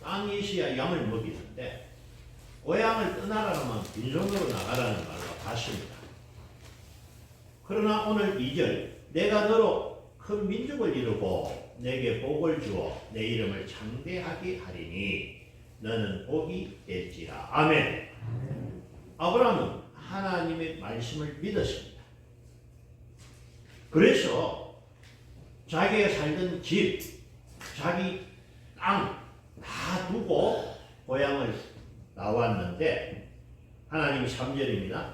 땅이 있어야 양을 먹이는데 고향을 떠나라면 빈손으로 나가라는 말과 같습니다. 그러나 오늘 2절 내가 너로 큰 민족을 이루고 내게 복을 주어 내 이름을 창대하게 하리니 너는 복이 될지라. 아멘. 아브라함은 하나님의 말씀을 믿었습니다. 그래서 자기가 살던 집, 자기 땅 다 두고 고향을 나왔는데 하나님이 3절입니다.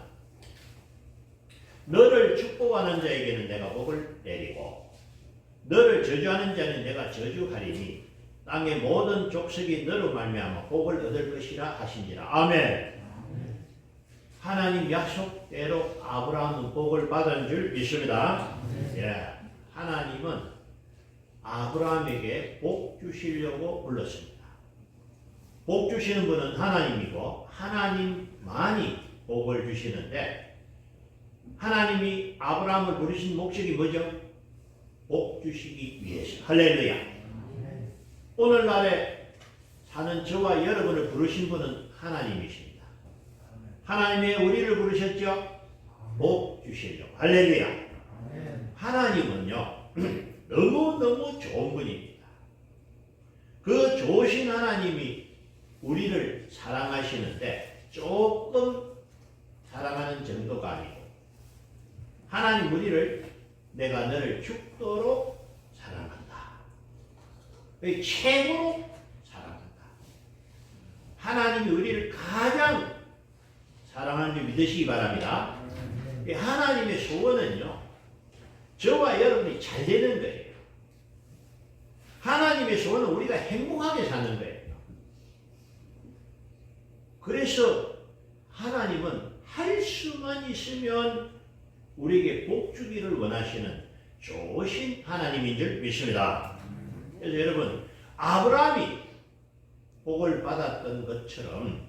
너를 축복하는 자에게는 내가 복을 내리고 너를 저주하는 자는 내가 저주하리니 땅의 모든 족속이 너로 말미암아 복을 얻을 것이라 하신지라. 아멘. 하나님 약속대로 아브라함은 복을 받은 줄 믿습니다. 예, 하나님은 아브라함에게 복 주시려고 불렀습니다. 복 주시는 분은 하나님이고 하나님만이 복을 주시는데 하나님이 아브라함을 부르신 목적이 뭐죠? 복 주시기 위해서. 할렐루야. 오늘날에 사는 저와 여러분을 부르신 분은 하나님이십니다. 하나님이 우리를 부르셨죠? 복 주시려고. 할렐루야. 하나님은요 너무너무 좋은 분입니다. 그 좋으신 하나님이 우리를 사랑하시는데 조금 사랑하는 정도가 아니고 하나님 우리를 내가 너를 죽도록 사랑한다. 최고로 사랑한다. 하나님이 우리를 가장 사랑하는 줄 믿으시기 바랍니다. 하나님의 소원은요 저와 여러분이 잘 되는 거예요. 하나님의 소원은 우리가 행복하게 사는 거예요. 그래서 하나님은 할 수만 있으면 우리에게 복 주기를 원하시는 좋으신 하나님인 줄 믿습니다. 그래서 여러분 아브라함이 복을 받았던 것처럼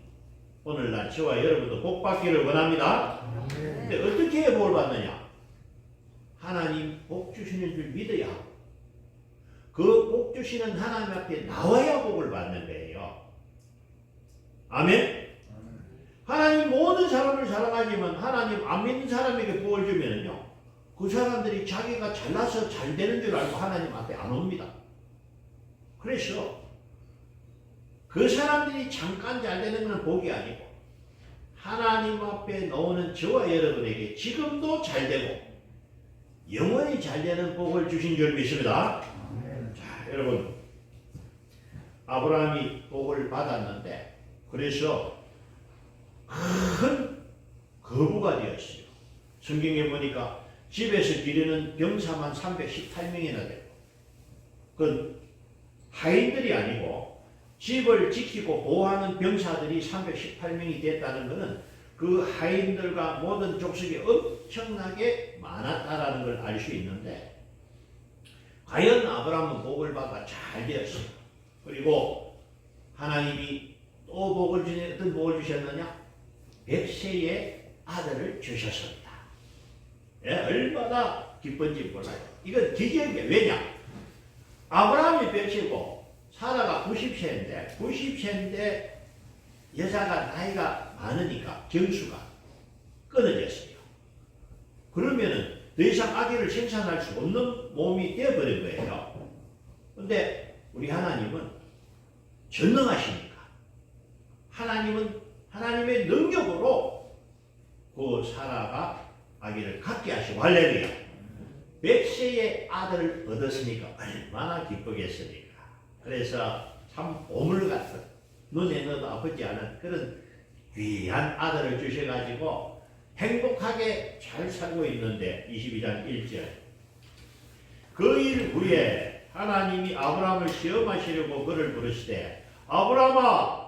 오늘날 저와 여러분도 복 받기를 원합니다. 근데 어떻게 해야 복을 받느냐? 하나님 복 주시는 줄 믿어야 하고 그 복 주시는 하나님 앞에 나와야 복을 받는 거예요. 아멘? 하나님 하나님 모든 사람을 사랑하지만 하나님 안 믿는 사람에게 복을 주면은요, 그 사람들이 자기가 잘나서 잘 되는 줄 알고 하나님 앞에 안 옵니다. 그래서 그 사람들이 잠깐 잘 되는 건 복이 아니고 하나님 앞에 나오는 저와 여러분에게 지금도 잘 되고 영원히 잘 되는 복을 주신 줄 믿습니다. 자, 여러분, 아브라함이 복을 받았는데 그래서 큰 거부가 되었어요. 성경에 보니까 집에서 기르는 병사만 318명이나 되고, 그건 하인들이 아니고 집을 지키고 보호하는 병사들이 318명이 됐다는 것은 그 하인들과 모든 족속이 엄청나게 많았다라는 걸 알 수 있는데, 과연 아브라함은 복을 받아 잘 되었어요. 그리고 하나님이 또 복을 주셨, 어떤 복을 주셨느냐? 100세의 아들을 주셨습니다. 예, 얼마나 기쁜지 몰라요. 이건 기적이에요. 왜냐? 아브라함이 100세고 사라가 90세인데 여자가 나이가 많으니까 경수가 끊어졌어요. 그러면은 더 이상 아기를 생산할 수 없는 몸이 되어버린 거예요. 근데 우리 하나님은 전능하시니까 하나님은 하나님의 능력으로 그 사라가 아기를 갖게 하시고, 할렐루야. 100세의 아들을 얻었으니까 얼마나 기쁘겠습니까? 그래서 참 보물 같은, 눈에 넣어도 아프지 않은 그런 귀한 아들을 주셔가지고 행복하게 잘 살고 있는데, 22장 1절. 그 일 후에 하나님이 아브라함을 시험하시려고 그를 부르시되 아브라함아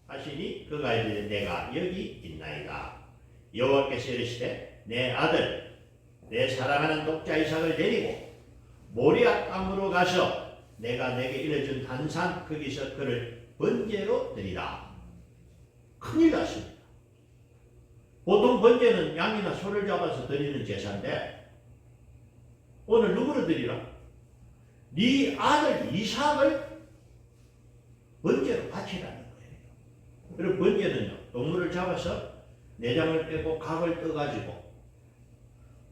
하시니 그가 이르되 내가 여기 있나이다. 여호와께서 이르시되 내 아들 내 사랑하는 독자 이삭을 데리고 모리아 땅으로 가서 내가 내게 일러준 단산 거기서 그를 번제로 드리라. 큰일 났습니다. 보통 번제는 양이나 소를 잡아서 드리는 제사인데 오늘 누구를 드리라? 네 아들 이삭을 번제로 바치라는 거예요. 그리고 번제는요, 동물을 잡아서 내장을 빼고 각을 떠가지고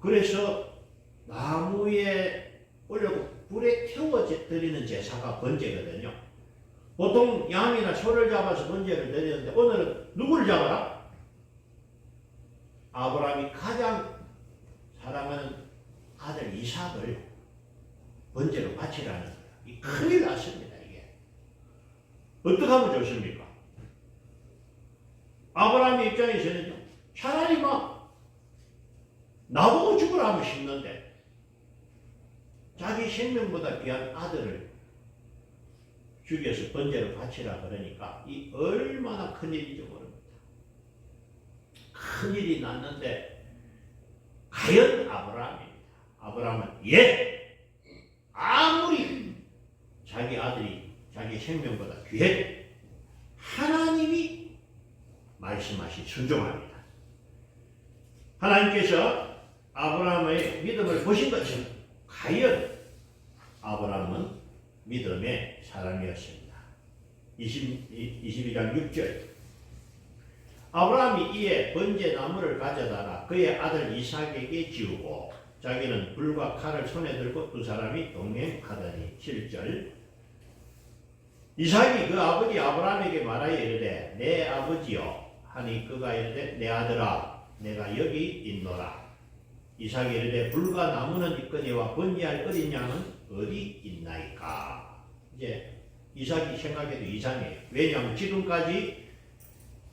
그래서 나무에 올려고 불에 태워 드리는 제사가 번제거든요. 보통 양이나 소를 잡아서 번제를 드리는데 오늘은 누구를 잡아라? 아브라함이 가장 사랑하는 아들 이삭을 번제로 바치라는 거예요. 이 큰일 났습니다. 이게 어떻게 하면 좋습니까? 아브라함의 입장에서는요, 차라리 막 나보고 죽으라 하면 싶는데 자기 생명보다 귀한 아들을 죽여서 번제로 바치라 그러니까 이 얼마나 큰일인지 모릅니다. 큰일이 났는데 과연 아브라함입니다. 아브라함은 아무리 자기 아들이 자기 생명보다 귀해 하나님이 말씀하신 순종합니다. 하나님께서 아브라함의 믿음을 보신 것처럼 과연 아브라함은 믿음의 사람이었습니다. 22장 6절. 아브라함이 이에 번제 나무를 가져다가 그의 아들 이삭에게 지우고 자기는 불과 칼을 손에 들고 두 사람이 동행하더니 7절. 이삭이 그 아버지 아브라함에게 말하여 이르되 내 아버지여 하니 그가 이르되 내 아들아 내가 여기 있노라. 이삭이 이르되 불과 나무는 있거니와 번제할 어린 양은 어디 있나이까. 이제 이삭이 생각해도 이상해요. 왜냐하면 지금까지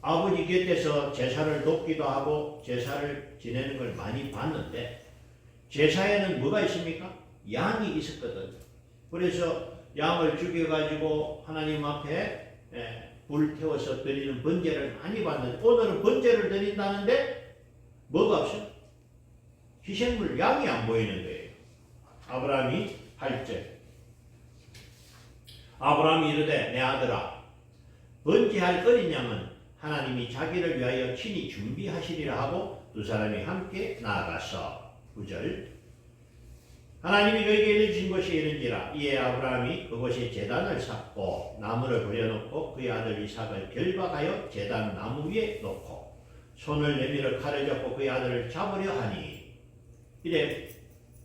아버지 곁에서 제사를 돕기도 하고 제사를 지내는 걸 많이 봤는데 제사에는 뭐가 있습니까? 양이 있었거든. 그래서 양을 죽여가지고 하나님 앞에 불 태워서 드리는 번제를 많이 봤는데 오늘은 번제를 드린다는데 뭐가 없어요? 희생물 양이 안 보이는 거예요. 아브라함이 8절. 아브라함이 이르되 내 아들아 번제할 어린 양은 하나님이 자기를 위하여 친히 준비하시리라 하고 두 사람이 함께 나아가서 9절. 하나님이 그에게 일러주신 것이 이른지라 이에 아브라함이 그곳에 제단을 쌓고 나무를 버려놓고 그의 아들 이삭을 결박하여 제단 나무 위에 놓고 손을 내밀어 칼을 잡고 그의 아들을 잡으려 하니 이래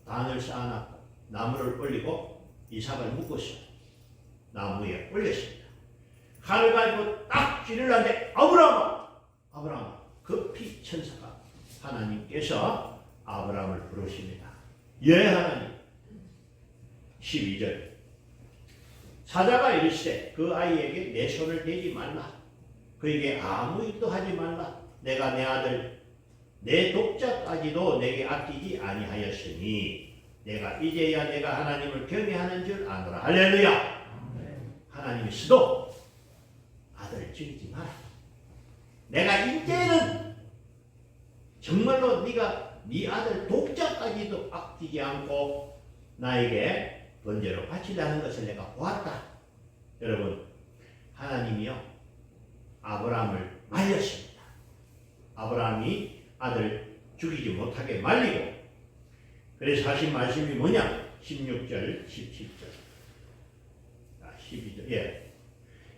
단을 쌓아놨고 나무를 올리고 이삭을 묶어서 나무에 올렸습니다. 칼을 가지고 딱 찌르려는데 아브라함아 급히 천사가 하나님께서 아브라함을 부르십니다. 예 하나님. 12절 사자가 이르시되 그 아이에게 내 손을 대지 말라. 그에게 아무 일도 하지 말라. 내가 내 아들 내 독자까지도 내게 아끼지 아니하였으니 내가 이제야 내가 하나님을 경외하는 줄 아노라. 할렐루야. 하나님이 스도 아들을 죽이지 마라. 내가 이제는 정말로 네가 네 아들 독자까지도 아끼지 않고 나에게 번제로 바치려는 것을 내가 보았다. 여러분, 하나님이요 아브라함을 말렸습니다. 아브라함이 아들 죽이지 못하게 말리고, 그래서 하신 말씀이 뭐냐? 16절 17절 12절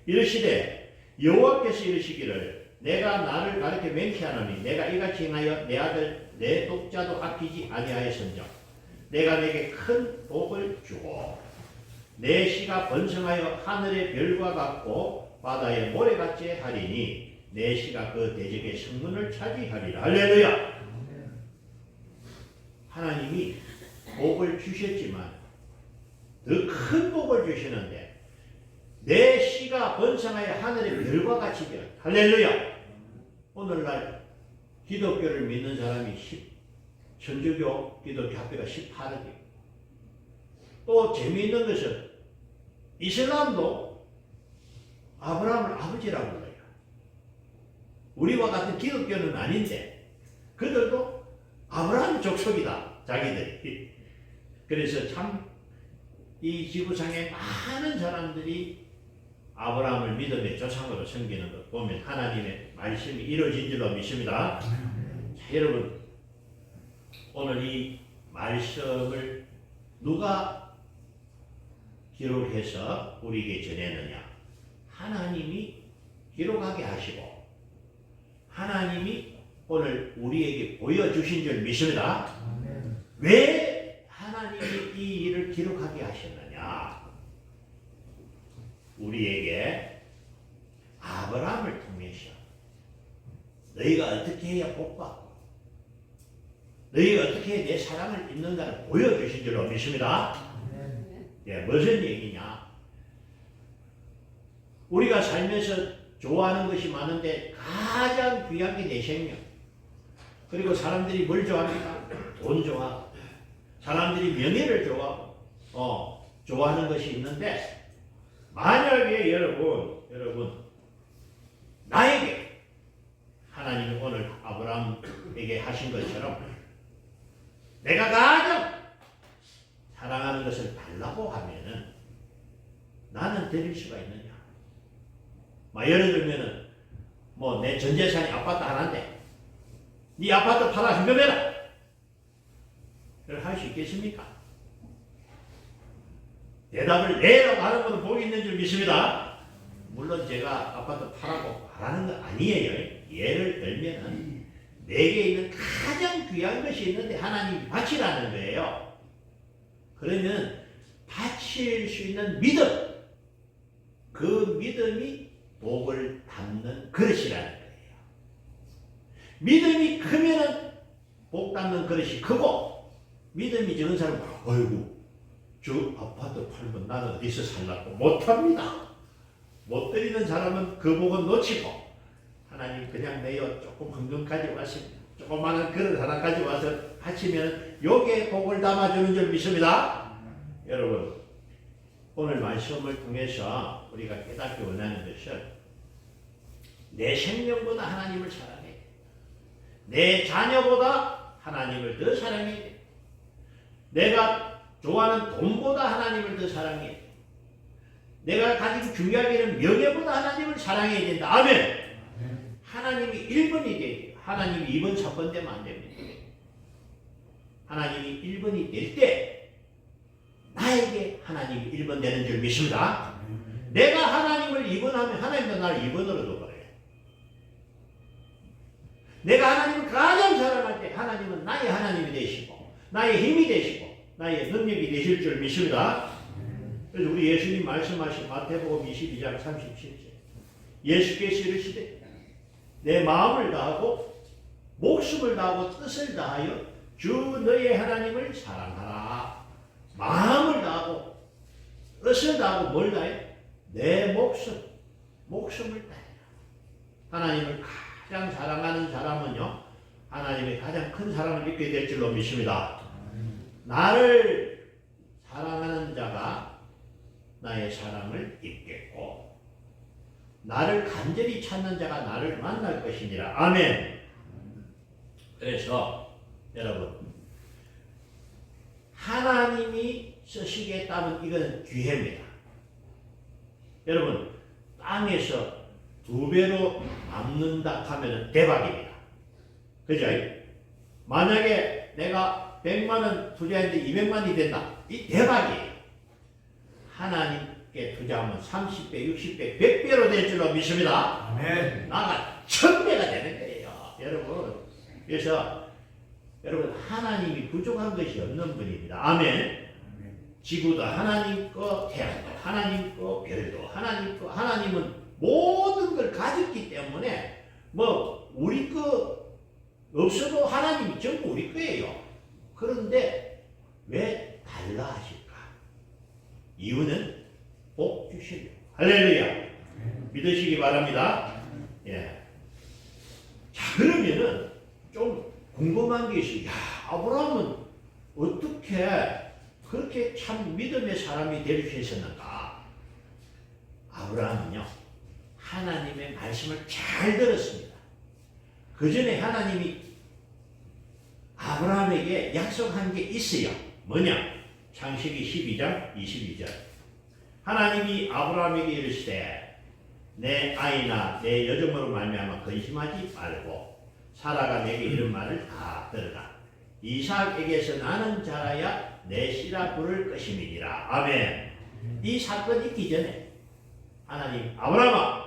이르시되 여호와께서 이르시기를 내가 나를 가리켜 맹세하노니 내가 이같이 행하여 내 아들 내 독자도 아끼지 아니하였은즉 내가 내게 큰 복을 주고 내 씨가 번성하여 하늘의 별과 같고 바다의 모래같이 하리니 내 씨가 그 대적의 성문을 차지하리라. 할렐루야. 하나님이 복을 주셨지만 더 큰 복을 주시는데 내 씨가 번성하여 하늘의 별과 같이 되어. 할렐루야. 오늘날 기독교를 믿는 사람이 천주교 기독교 학교가 18억이에요. 또 재미있는 것은 이슬람도 아브라함을 아버지라고 불러요. 우리와 같은 기독교는 아닌데 그들도 아브라함 족속이다 자기들이. 그래서 참 이 지구상에 많은 사람들이 아브라함을 믿음의 조상으로 섬기는 것 보면 하나님의 말씀이 이루어진 줄로 믿습니다. 자, 여러분, 오늘 이 말씀을 누가 기록해서 우리에게 전했느냐? 하나님이 기록하게 하시고 하나님이 오늘 우리에게 보여주신 줄 믿습니다. 왜 하나님이 이 일을 기록하게 하셨느냐? 우리에게 아브라함을 통해서 너희가 어떻게 해야 복받고 너희가 어떻게 내 사랑을 입는가를 보여주신 줄로 믿습니다. 무슨 얘기냐? 우리가 살면서 좋아하는 것이 많은데 가장 귀한 게 내 생명. 그리고 사람들이 뭘 좋아합니까? 돈 좋아하고 사람들이 명예를 좋아하고 좋아하는 것이 있는데 만약에 여러분 나에게 하나님이 오늘 아브라함에게 하신 것처럼 내가 가장 사랑하는 것을 달라고 하면은 나는 드릴 수가 있느냐? 예를 들면은 내 전 재산이 아파트 하나인데 네 아파트 팔아 현금해라. 그걸 할 수 있겠습니까? 대답을 내라고 하는 것은 복이 있는 줄 믿습니다. 물론 제가 아파트 팔라고 말하는 건 아니에요. 예를 들면은 내게 있는 가장 귀한 것이 있는데 하나님이 바치라는 거예요. 그러면 바칠 수 있는 믿음, 그 믿음이 복을 담는 그릇이라는 거예요. 믿음이 크면은 복 담는 그릇이 크고 믿음이 적은 사람은 아이고 저 아파트 팔면 나는 어디서 살라고 못합니다. 못 드리는 사람은 그 복은 놓치고 하나님 그냥 내요 조금 헌금 가져와서 조그마한 그릇 하나 가져와서 바치면 요게 복을 담아주는 줄 믿습니다. 여러분, 오늘 말씀을 통해서 우리가 깨닫기 원하는 것은 내 생명보다 하나님을 사랑해. 내 자녀보다 하나님을 더 사랑해. 내가 좋아하는 돈보다 하나님을 더 사랑해. 내가 가지고 중요하게 여기는 명예보다 하나님을 사랑해야 된다. 아멘. 하나님이 1번이 돼요. 하나님이 2번, 3번 되면 안 됩니다. 하나님이 1번이 될 때 나에게 하나님이 1번 되는 줄 믿습니다. 내가 하나님을 2번 하면 하나님도 나를 2번으로 둬버려요. 내가 하나님을 가장 사랑할 때 하나님은 나의 하나님이 되시고 나의 힘이 되시고 나의 능력이 되실 줄 믿습니다. 그래서 우리 예수님 말씀하신 마태복음 22장 37절 예수께서 이르시되 내 마음을 다하고 목숨을 다하고 뜻을 다하여 주 너의 하나님을 사랑하라. 마음을 다하고 뜻을 다하고 뭘 다해? 내 목숨을 다해. 하나님을 가장 사랑하는 사람은요, 하나님의 가장 큰 사랑을 입게 될 줄로 믿습니다. 나를 사랑하는 자가 나의 사랑을 입겠고, 나를 간절히 찾는 자가 나를 만날 것이니라. 아멘. 그래서 여러분, 하나님이 쓰시겠다면 이거는 기회입니다. 여러분, 땅에서 2배로 남는다 하면 대박입니다. 그죠? 만약에 내가 100만원 투자했는데 200만이 된다. 이 대박이에요. 하나님께 투자하면 30배, 60배, 100배로 될 줄로 믿습니다. 아멘. 나가 1000배가 되는 거예요. 여러분. 그래서 여러분, 하나님이 부족한 것이 없는 분입니다. 아멘. 지구도 하나님 거, 태양도 하나님 거, 별도 하나님 거. 하나님은 모든 걸 가졌기 때문에 뭐 우리 거 없어도 하나님이 전부 우리 거예요. 그런데 왜 달라 하실까? 이유는 복 주시려고. 할렐루야. 믿으시기 바랍니다. 예. 자, 그러면은 좀 궁금한 게 있어요. 야, 아브라함은 어떻게 그렇게 참 믿음의 사람이 될 수 있었는가? 아브라함은요, 하나님의 말씀을 잘 들었습니다. 그 전에 하나님이 아브라함에게 약속한 게 있어요. 뭐냐? 창세기 12장 22절. 하나님이 아브라함에게 이르시되 내 아이나 내 여종으로 말미암아 근심하지 말고 사라가 내게 이런 말을 다 들으라. 이삭에게서 나는 자라야 내 씨라 부를 것임이니라. 아멘. 이 사건이 있기 전에 하나님, 아브라함아,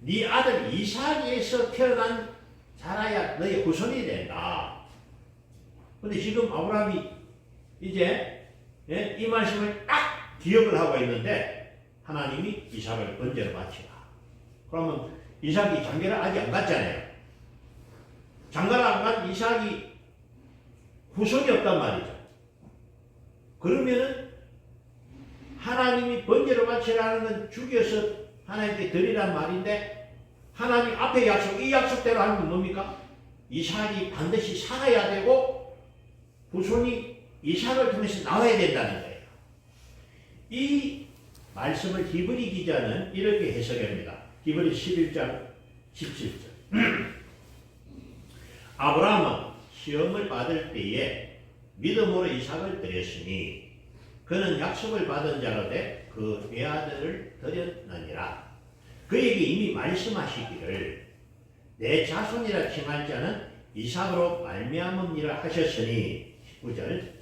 네 아들 이삭에서 태어난 자라야 너의 후손이 된다. 근데 지금 아브라함이 이제 이 말씀을 딱 기억을 하고 있는데 하나님이 이삭을 번제로 바치라. 그러면 이삭이 장가를 아직 안 갔잖아요. 장가를 안 간 이삭이 후손이 없단 말이죠. 그러면은 하나님이 번제로 바치라는 건 죽여서 하나님께 드리란 말인데 하나님 앞에 약속, 이 약속대로 하는 건 뭡니까? 이삭이 반드시 살아야 되고 후손이 이삭을 통해서 나와야 된다는 거예요. 이 말씀을 히브리 기자는 이렇게 해석합니다. 히브리 11장 17절. 아브라함은 시험을 받을 때에 믿음으로 이삭을 드렸으니 그는 약속을 받은 자로 돼 그 외아들을 드렸느니라. 그에게 이미 말씀하시기를 내 자손이라 칭할 자는 이삭으로 말미암음이라 하셨으니 19절.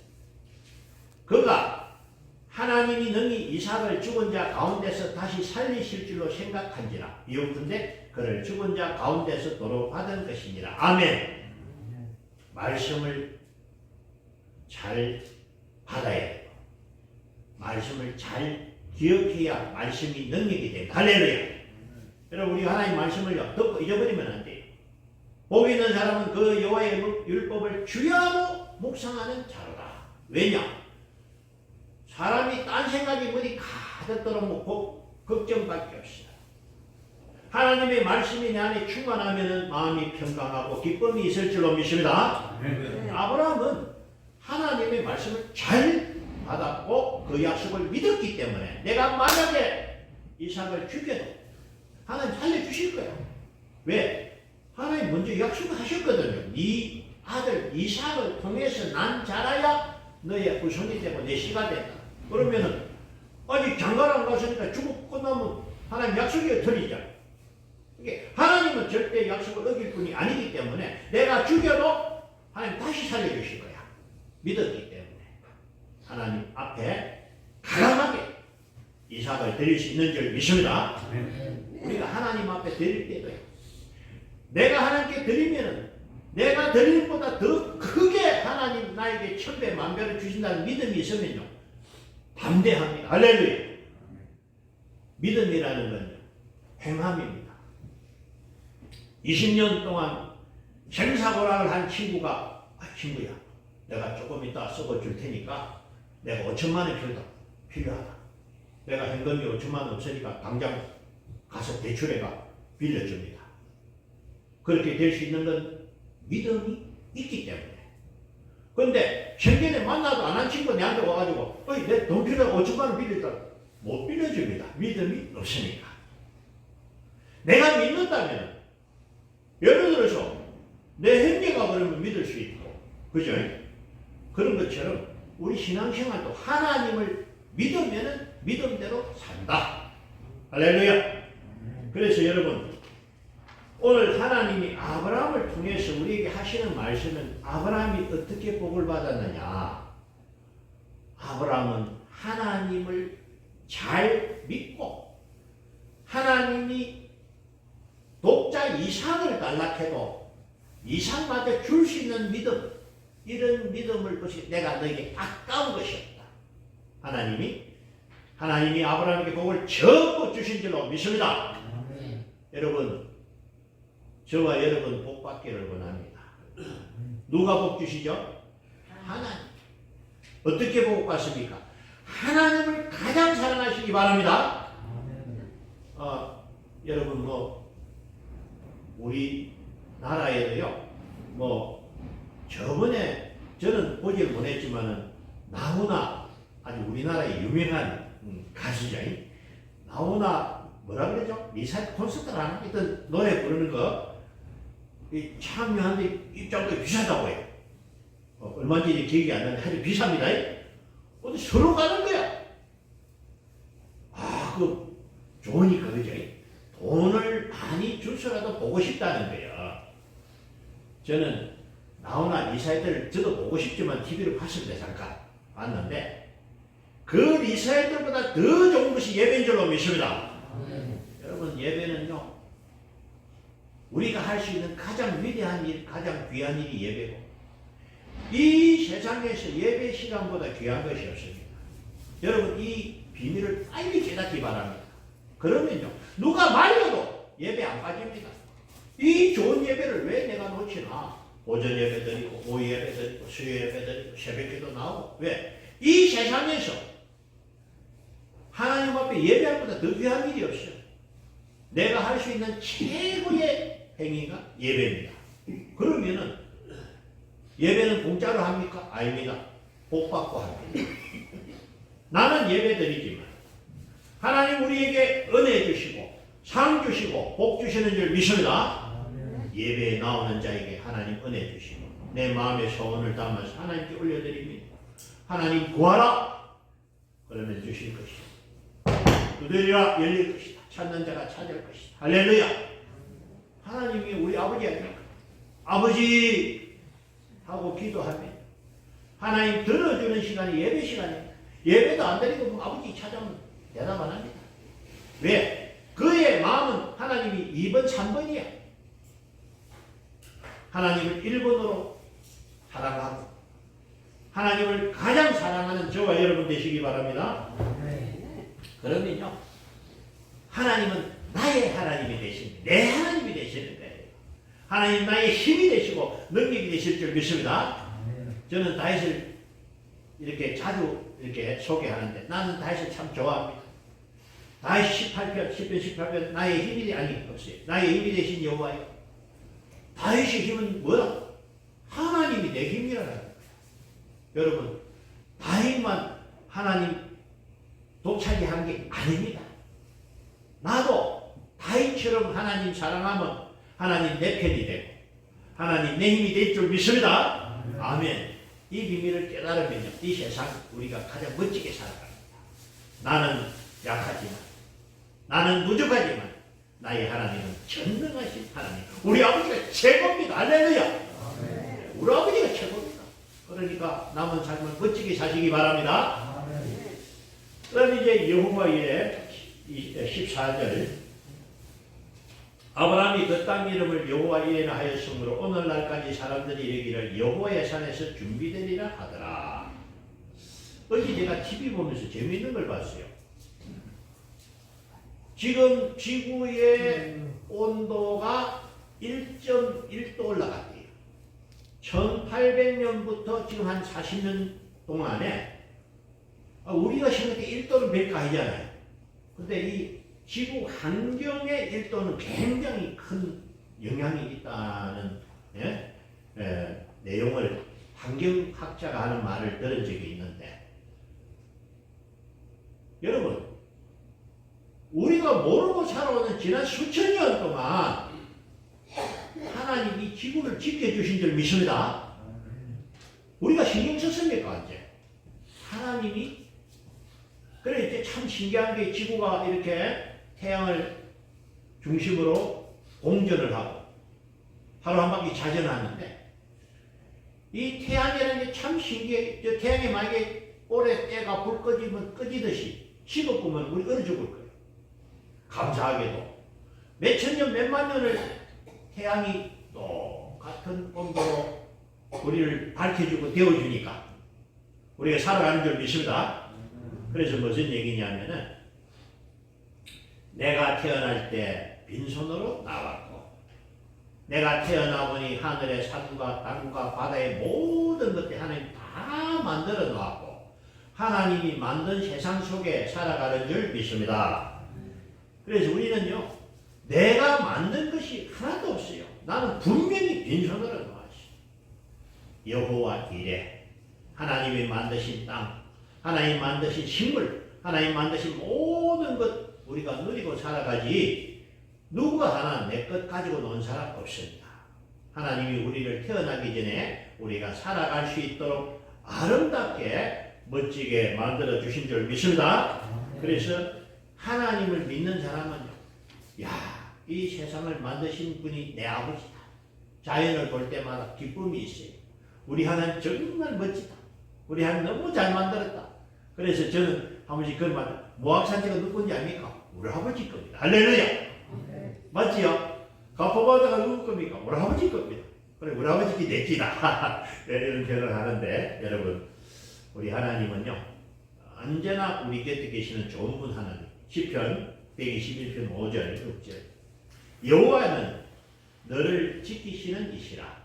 그가 하나님이 능히 이삭을 죽은 자 가운데서 다시 살리실 줄로 생각한지라. 이웃근데 그를 죽은 자 가운데서 도로 받은 것이니라. 아멘. 말씀을 잘 받아야 돼요. 말씀을 잘 기억해야 말씀이 능력이 됩니다. 할렐루야. 여러분, 우리 하나님 말씀을요, 듣고 잊어버리면 안 돼요. 복 있는 사람은 그 여호와의 율법을 주야로 묵상하는 자로다. 왜냐? 사람이 딴 생각이 머리 가득도록 뭐 걱정밖에 없어요. 하나님의 말씀이 내 안에 충만하면 마음이 평강하고 기쁨이 있을 줄로 믿습니다. 아브라함은 하나님의 말씀을 잘 받았고 그 약속을 믿었기 때문에 내가 만약에 이삭을 죽여도 하나님 살려주실 거예요. 왜? 하나님 먼저 약속을 하셨거든요. 네 아들 이삭을 통해서 난 자라야 너의 후손이 되고 내 씨가 된다. 그러면은 아직 장가를 안 갔으니까 죽고 끝나면 하나님 약속이 틀리잖아요. 이게 하나님은 절대 약속을 어길 분이 아니기 때문에 내가 죽여도 하나님 다시 살려주실 거야. 믿었기 때문에 하나님 앞에 가랑하게 이삭을 드릴 수 있는 줄 믿습니다. 우리가 하나님 앞에 드릴 때도요, 내가 하나님께 드리면 방배를 주신다는 믿음이 있으면요 담대합니다. 할렐루야. 믿음이라는 건요 행함입니다. 20년 동안 생사고락을 한 친구가 친구야 내가 조금 이따 썩어줄 테니까 내가 5천만 원 필요하다. 내가 현금이 5천만 원 없으니까 당장 가서 대출해가 빌려줍니다. 그렇게 될 수 있는 건 믿음이 있기 때문에. 그런데 생전에 만나도 안 한 친구가 내한테 와가지고 내 돈 필요해 5천만 원 빌려줘. 못 빌려줍니다. 믿음이 없으니까. 내가 믿는다면 예를 들어서 내 형제가 그러면 믿을 수 있고 그죠? 그런 것처럼 우리 신앙생활도 하나님을 믿으면 믿음대로 산다. 할렐루야. 그래서 여러분 오늘 하나님이 아브라함을 통해서 우리에게 하시는 말씀은 아브라함이 어떻게 복을 받았느냐. 아브라함은 하나님을 잘 믿고 하나님이 독자 이삭을 달라해도 이삭마저 줄 수 있는 믿음, 이런 믿음을 보시 내가 너에게 아까운 것이 없다. 하나님이 아브라함에게 복을 전부 주신 줄로 믿습니다. 여러분 저와 여러분 복 받기를 원합니다. 누가 복 주시죠? 하나님. 어떻게 복 받습니까? 하나님을 가장 사랑하시기 바랍니다. 여러분 우리 나라에도요 저번에 저는 보질 못했지만은 나훈아 아주 우리나라의 유명한 가수죠. 나훈아 뭐라 그러죠? 리사이트 콘서트를 하는 어떤 노래 부르는 거 참여하는데 입장도 비싸다고 해요. 얼마인지 기억이 안 나는데 하여튼 비쌉니다. 어디 서로 가는 거야. 그 좋으니까 그죠? 돈을 많이 주서라도 보고 싶다는 거예요. 저는 나훈아 리사이트를 저도 보고 싶지만 TV로 봤습니다. 잠깐 봤는데 그 리사이트보다 더 좋은 것이 예배인 줄로 믿습니다. 여러분 예배는요 우리가 할 수 있는 가장 위대한 일, 가장 귀한 일이 예배고 이 세상에서 예배 시간보다 귀한 것이 없습니다. 여러분 이 비밀을 빨리 깨닫기 바랍니다. 그러면요 누가 말려도 예배 안 빠집니다. 이 좋은 예배를 왜 내가 놓치나. 오전 예배 드리고 오후 예배 드리고 수요 예배 드리고 새벽기도 나오고 왜? 이 세상에서 하나님 앞에 예배할 보다 더 귀한 일이 없어요. 내가 할 수 있는 최고의 행위가 예배입니다. 그러면은 예배는 공짜로 합니까? 아닙니다. 복 받고 합니다. 나는 예배 드리지만 하나님 우리에게 은혜 주시고 상 주시고 복 주시는 줄 믿습니다. 예배에 나오는 자에게 하나님 은혜 주시고 내 마음의 소원을 담아서 하나님께 올려드립니다. 하나님 구하라 그러면 주실 것이다. 두드리라 열릴 것이다. 찾는 자가 찾을 것이다. 할렐루야. 하나님이 우리 아버지 아닙니까? 아버지 하고 기도하면 하나님 들어주는 시간이 예배 시간입니다. 예배도 안 드리고 아버지 찾아오면 대답 안 합니다. 왜? 그의 마음은 하나님이 2번 3번이야. 하나님을 1번으로 사랑하고 하나님을 가장 사랑하는 저와 여러분 되시기 바랍니다. 그러면요 하나님은 나의 하나님이 되십니다. 내 하나님이 되시는 거예요. 하나님 나의 힘이 되시고 능력이 되실 줄 믿습니다. 저는 다윗을 이렇게 자주 이렇게 소개하는데 나는 다윗을 참 좋아합니다. 다윗 10편 18편 나의 힘이 없어요. 나의 힘이 되신 여호와여. 다윗의 힘은 뭐야? 하나님이 내 힘이라는 거예요. 여러분 다윗만 하나님 독차지 한 게 아닙니다. 나도 다윗처럼 하나님 사랑하면 하나님 내 편이 되고 하나님 내 힘이 될 줄 믿습니다. 아멘. 이 비밀을 깨달으면요 이 세상 우리가 가장 멋지게 살아갑니다. 나는 약하지만 나는 부족하지만 나의 하나님은 전능하신 하나님. 우리 아버지가 최고입니다. 할렐루야. 우리 아버지가 최고입니다. 그러니까 남은 삶을 멋지게 사시기 바랍니다. 그럼 이제 여호와 일에 14절 아브라함이 그 땅 이름을 여호와 이레라 하였으므로 오늘날까지 사람들이 이르기를 여호와의 산에서 준비되리라 하더라. 어제 제가 TV 보면서 재미있는 걸 봤어요. 지금 지구의 온도가 1.1도 올라갔대요. 1800년부터 지금 한 40년 동안에 우리가 생각할 때 1도는 별거 아니잖아요. 근데 이 지구 환경의 1도는 굉장히 큰 영향이 있다는 내용을 환경학자가 하는 말을 들은 적이 있는데, 여러분 우리가 모르고 살아오는 지난 수천 년 동안 하나님이 지구를 지켜주신 줄 믿습니다. 우리가 신경 썼습니까? 이제 하나님이 그래 이제 참 신기한 게 지구가 이렇게 태양을 중심으로 공전을 하고 하루 한 바퀴 자전하는데, 이 태양이라는 게 참 신기해. 저 태양이 만약에 올해 때가 불 꺼지면 꺼지듯이 식어보면 우리 얼어 죽을 거예요. 감사하게도 몇천 년 몇만 년을 태양이 똑같은 온도로 우리를 밝혀주고 데워주니까 우리가 살아가는 줄 믿습니다. 그래서 무슨 얘기냐면은, 내가 태어날 때 빈손으로 나왔고, 내가 태어나보니 하늘의 산과 땅과 바다의 모든 것들 하나님 다 만들어 놓았고 하나님이 만든 세상 속에 살아가는 줄 믿습니다. 그래서 우리는요, 내가 만든 것이 하나도 없어요. 나는 분명히 빈손으로 나왔어요. 여호와 이레, 하나님이 만드신 땅, 하나님 만드신 식물, 하나님 만드신 모든 것 우리가 누리고 살아가지, 누가 하나 내 것 가지고 논 사람 없습니다. 하나님이 우리를 태어나기 전에 우리가 살아갈 수 있도록 아름답게 멋지게 만들어 주신 줄 믿습니다. 그래서 하나님을 믿는 사람은요, 이 세상을 만드신 분이 내 아버지다. 자연을 볼 때마다 기쁨이 있어요. 우리 하나님 정말 멋지다. 우리 하나님 너무 잘 만들었다. 그래서 저는 한 번씩 그런 말, 모악산지가 누군지 압니까? 우리 아버지 겁니다. 할렐루야. 맞지요? 가포바다가 누구 겁니까? 우리 아버지 겁니다. 그래, 우리 아버지께 내지다. 이런 표현을 하는데, 여러분, 우리 하나님은요, 언제나 우리 곁에 계시는 좋은 분 하나님. 시편 121편 5절 6절. 여호와는 너를 지키시는 이시라.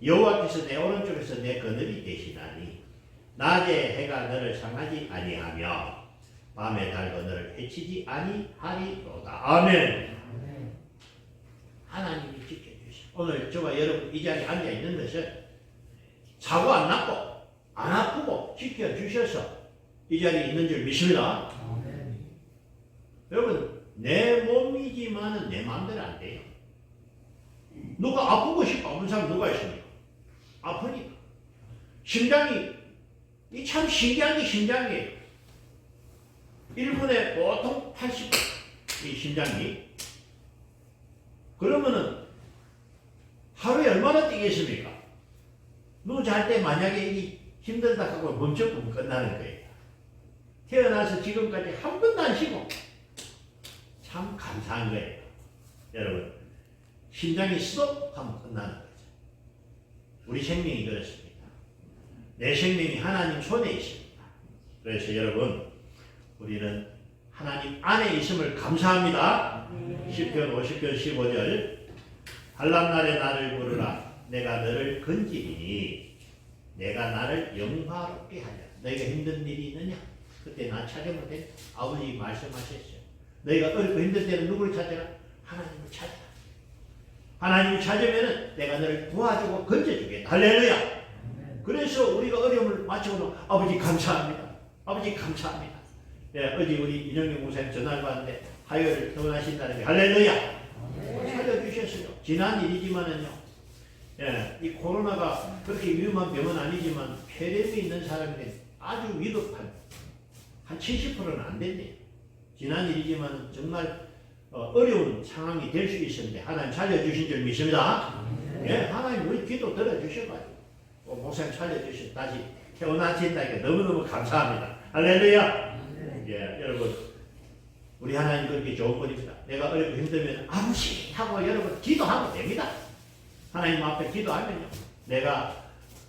여호와께서 내 오른쪽에서 내 그늘이 되시나니 낮에 해가 너를 상하지 아니하며 밤에 달도 너를 해치지 아니하리로다. 아멘. 하나님이 지켜주시. 오늘 저와 여러분 이 자리에 앉아 있는 것은 사고 안 났고 안 아프고 지켜주셔서 이 자리에 있는 줄 믿습니다. 여러분, 내 몸이지만은 내 마음대로 안 돼요. 누가 아프고 싶어 아픈 사람 누가 있습니까? 아프니까. 심장이, 이 참 신기한 게 심장이에요. 1분에 보통 80, 이 심장이. 그러면은 하루에 얼마나 뛰겠습니까? 누구 잘 때 만약에 이 힘들다 하고 멈춰보면 끝나는 거예요. 태어나서 지금까지 한 번도 안 쉬고 참 감사한 거예요. 여러분, 심장이 스톱하면 끝나는 거죠. 우리 생명이 그렇습니다. 내 생명이 하나님 손에 있습니다. 그래서 여러분, 우리는 하나님 안에 있음을 감사합니다. 시편 50편 15절. 한란날에 나를 부르라. 내가 너를 건지리니 내가 나를 영화롭게 하자. 너희가 힘든 일이 있느냐? 그때 나 찾으면 돼. 아버지 말씀하셨어요. 너희가 어렵고 힘들 때는 누구를 찾아라? 하나님을 찾아라. 하나님을 찾으면 내가 너를 도와주고 건져주겠다. 할렐루야. 그래서 우리가 어려움을 마치고는 아버지 감사합니다. 아버지 감사합니다. 네, 어제 우리 인영경 목사님 전화를 받는데 화요일 퇴원하신다는 게 할렐루야. 살려주셨어요. 지난 일이지만은요. 예, 이 코로나가 그렇게 위험한 병은 아니지만 폐렴이 있는 사람들이 아주 위급한 한 70%는 안 된대요. 지난 일이지만 정말 어려운 상황이 될 수 있었는데 하나님 살려주신 줄 믿습니다. 예, 하나님 우리 기도 들어주셔가지고 목사님 살려주셔서 다시 태어나신다니까 너무너무 감사합니다. 할렐루야. 예, 여러분, 우리 하나님 그렇게 좋은 분입니다. 내가 어렵고 힘들면 아버지 하고 여러분 기도하면 됩니다. 하나님 앞에 기도하면요, 내가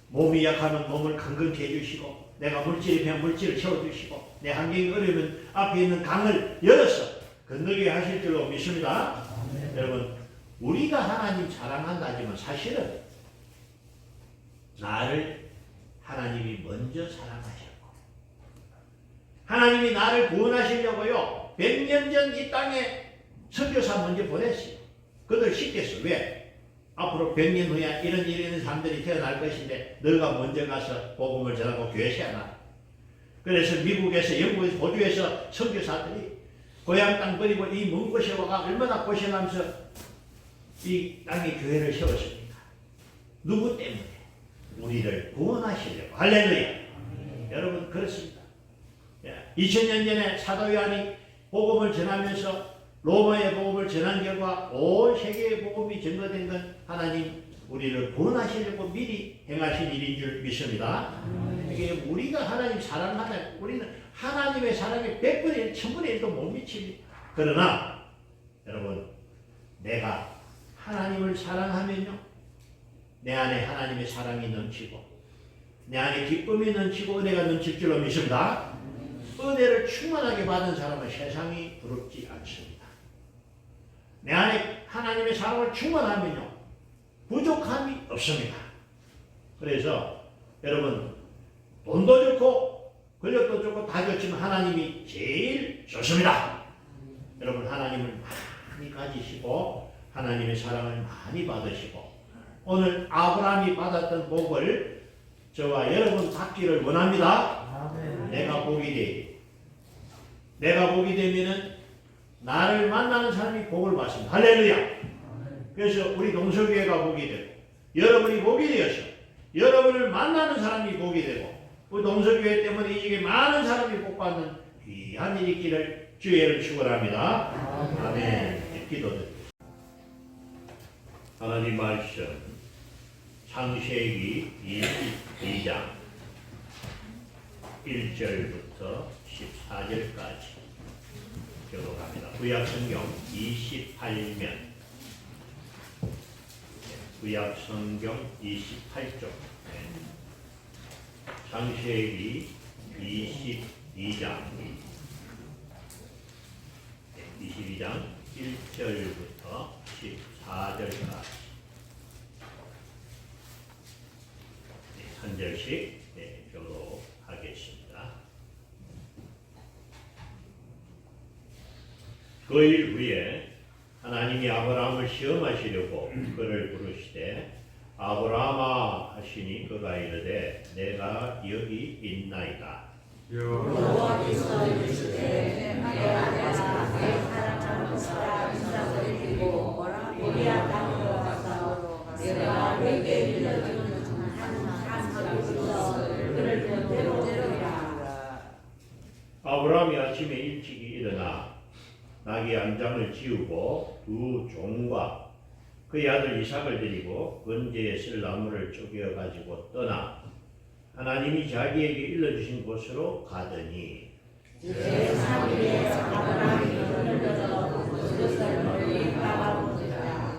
몸이 약하면 몸을 강건케 해주시고 내가 물질이 배면 물질을 채워주시고 내 환경이 어려우면 앞에 있는 강을 열어서 건너게 하실 줄로 믿습니다. 여러분 우리가 하나님 사랑한다지만 사실은 나를 하나님이 먼저 사랑하셨고 하나님이 나를 구원하시려고요 100년 전 이 땅에 선교사 먼저 보냈어요. 그들 시켰어. 왜? 앞으로 100년 후에 이런 일이 있는 사람들이 태어날 것인데 너가 먼저 가서 복음을 전하고 교회 세워놔. 그래서 미국에서 영국에서 호주에서 선교사들이 고향 땅 버리고 이 먼 곳에 와가 얼마나 고생하면서 이 땅에 교회를 세웠습니까? 누구 때문에? 우리를 구원하시려고. 할렐루야. 여러분 그렇습니다. 2000년 전에 사도 요한이 복음을 전하면서 로마의 복음을 전한 결과 온 세계의 복음이 전거된 건 하나님 우리를 구원하시려고 미리 행하신 일인 줄 믿습니다. 이게 우리가 하나님 사랑하면 우리는 하나님의 사랑에 100분의 1, 1000분의 1도 못 미칩니다. 그러나 여러분 내가 하나님을 사랑하면요 내 안에 하나님의 사랑이 넘치고 내 안에 기쁨이 넘치고 은혜가 넘칠 줄로 믿습니다. 은혜를 충만하게 받은 사람은 세상이 부럽지 않습니다. 내 안에 하나님의 사랑을 충만하면요 부족함이 없습니다. 그래서 여러분 돈도 좋고 권력도 좋고 다 좋지만 하나님이 제일 좋습니다. 여러분 하나님을 많이 가지시고 하나님의 사랑을 많이 받으시고 오늘 아브라함이 받았던 복을 저와 여러분 받기를 원합니다. 내가 복이 되면은 나를 만나는 사람이 복을 받습니다. 할렐루야. 그래서 우리 동서교회가 복이 되고 여러분이 복이 되어서 여러분을 만나는 사람이 복이 되고 우리 동서교회 때문에 이 지역에 많은 사람이 복받는 귀한 일이 있기를 주의 이름 축원합니다. 아멘. 기도드립니다. 하나님 말씀 창세기 22장 1절부터 14절까지 교독합니다. 구약성경 28면 구약성경 28쪽 창세기 22장 1절부터 14절까지 한 절씩 교독하겠습니다. 그 일 후에 하나님이 아브라함을 시험하시려고 그를 부르시되 아브라함아 하시니 그가 이르되 내가 여기 있나이다. 여호와께서 이르시되 내가 내 사랑하는 사람 이삭을 데리고 모리아 땅으로 가서 내가 내게 일러주는 한 사람으로서 그를 본대로 데려오라. 아브라함이 아침에 일찍이 일어나 나귀 한 장을 지우고 두 종과 그의 아들 이삭을 데리고 번제에 쓸 나무를 쪼개어 가지고 떠나 하나님이 자기에게 일러주신 곳으로 가더니 제3일에 아브라함이 눈을 들어 그것을 멀리 바라보니라.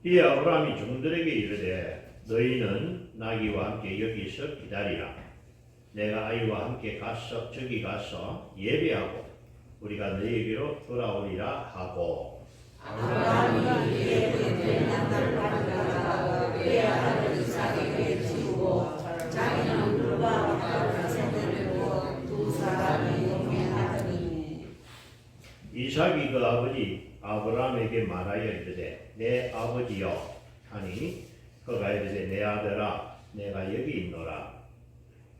이에 아브라함이 종들에게 이르되 너희는 나귀와 함께 여기서 기다리라. 내가 아이와 함께 가서 저기 가서 예배하고 우리가 너희에게로 돌아오리라 하고 아브라함이 이에 그의 남자를 가져다가 그의 아들 이삭에게 지우고 자기는 물과 바다를 생들고 두 사람이 동행하더니 이삭이 그 아버지 아브라함에게 말하여 이르되 내 아버지여 하니 그가 이르되 내 아들아 내가 여기 있노라.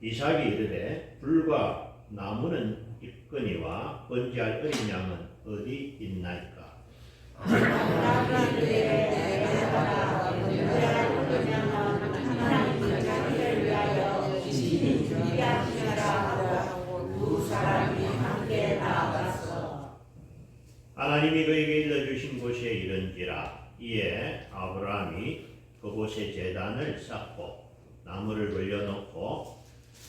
이삭이 이르되 불과 나무는 있거니와 번제할 어린 양은 어디 있나이까. 아브라함이 그에게 내가 번제할 어린 양은 하나님이 자기를 위하여 친히 준비하시라 하고 두 사람이 함께 나아갔어. 하나님이 그에게 일러주신 곳에 이른지라. 이에 아브라함이 그곳에 제단을 쌓고 나무를 올려놓고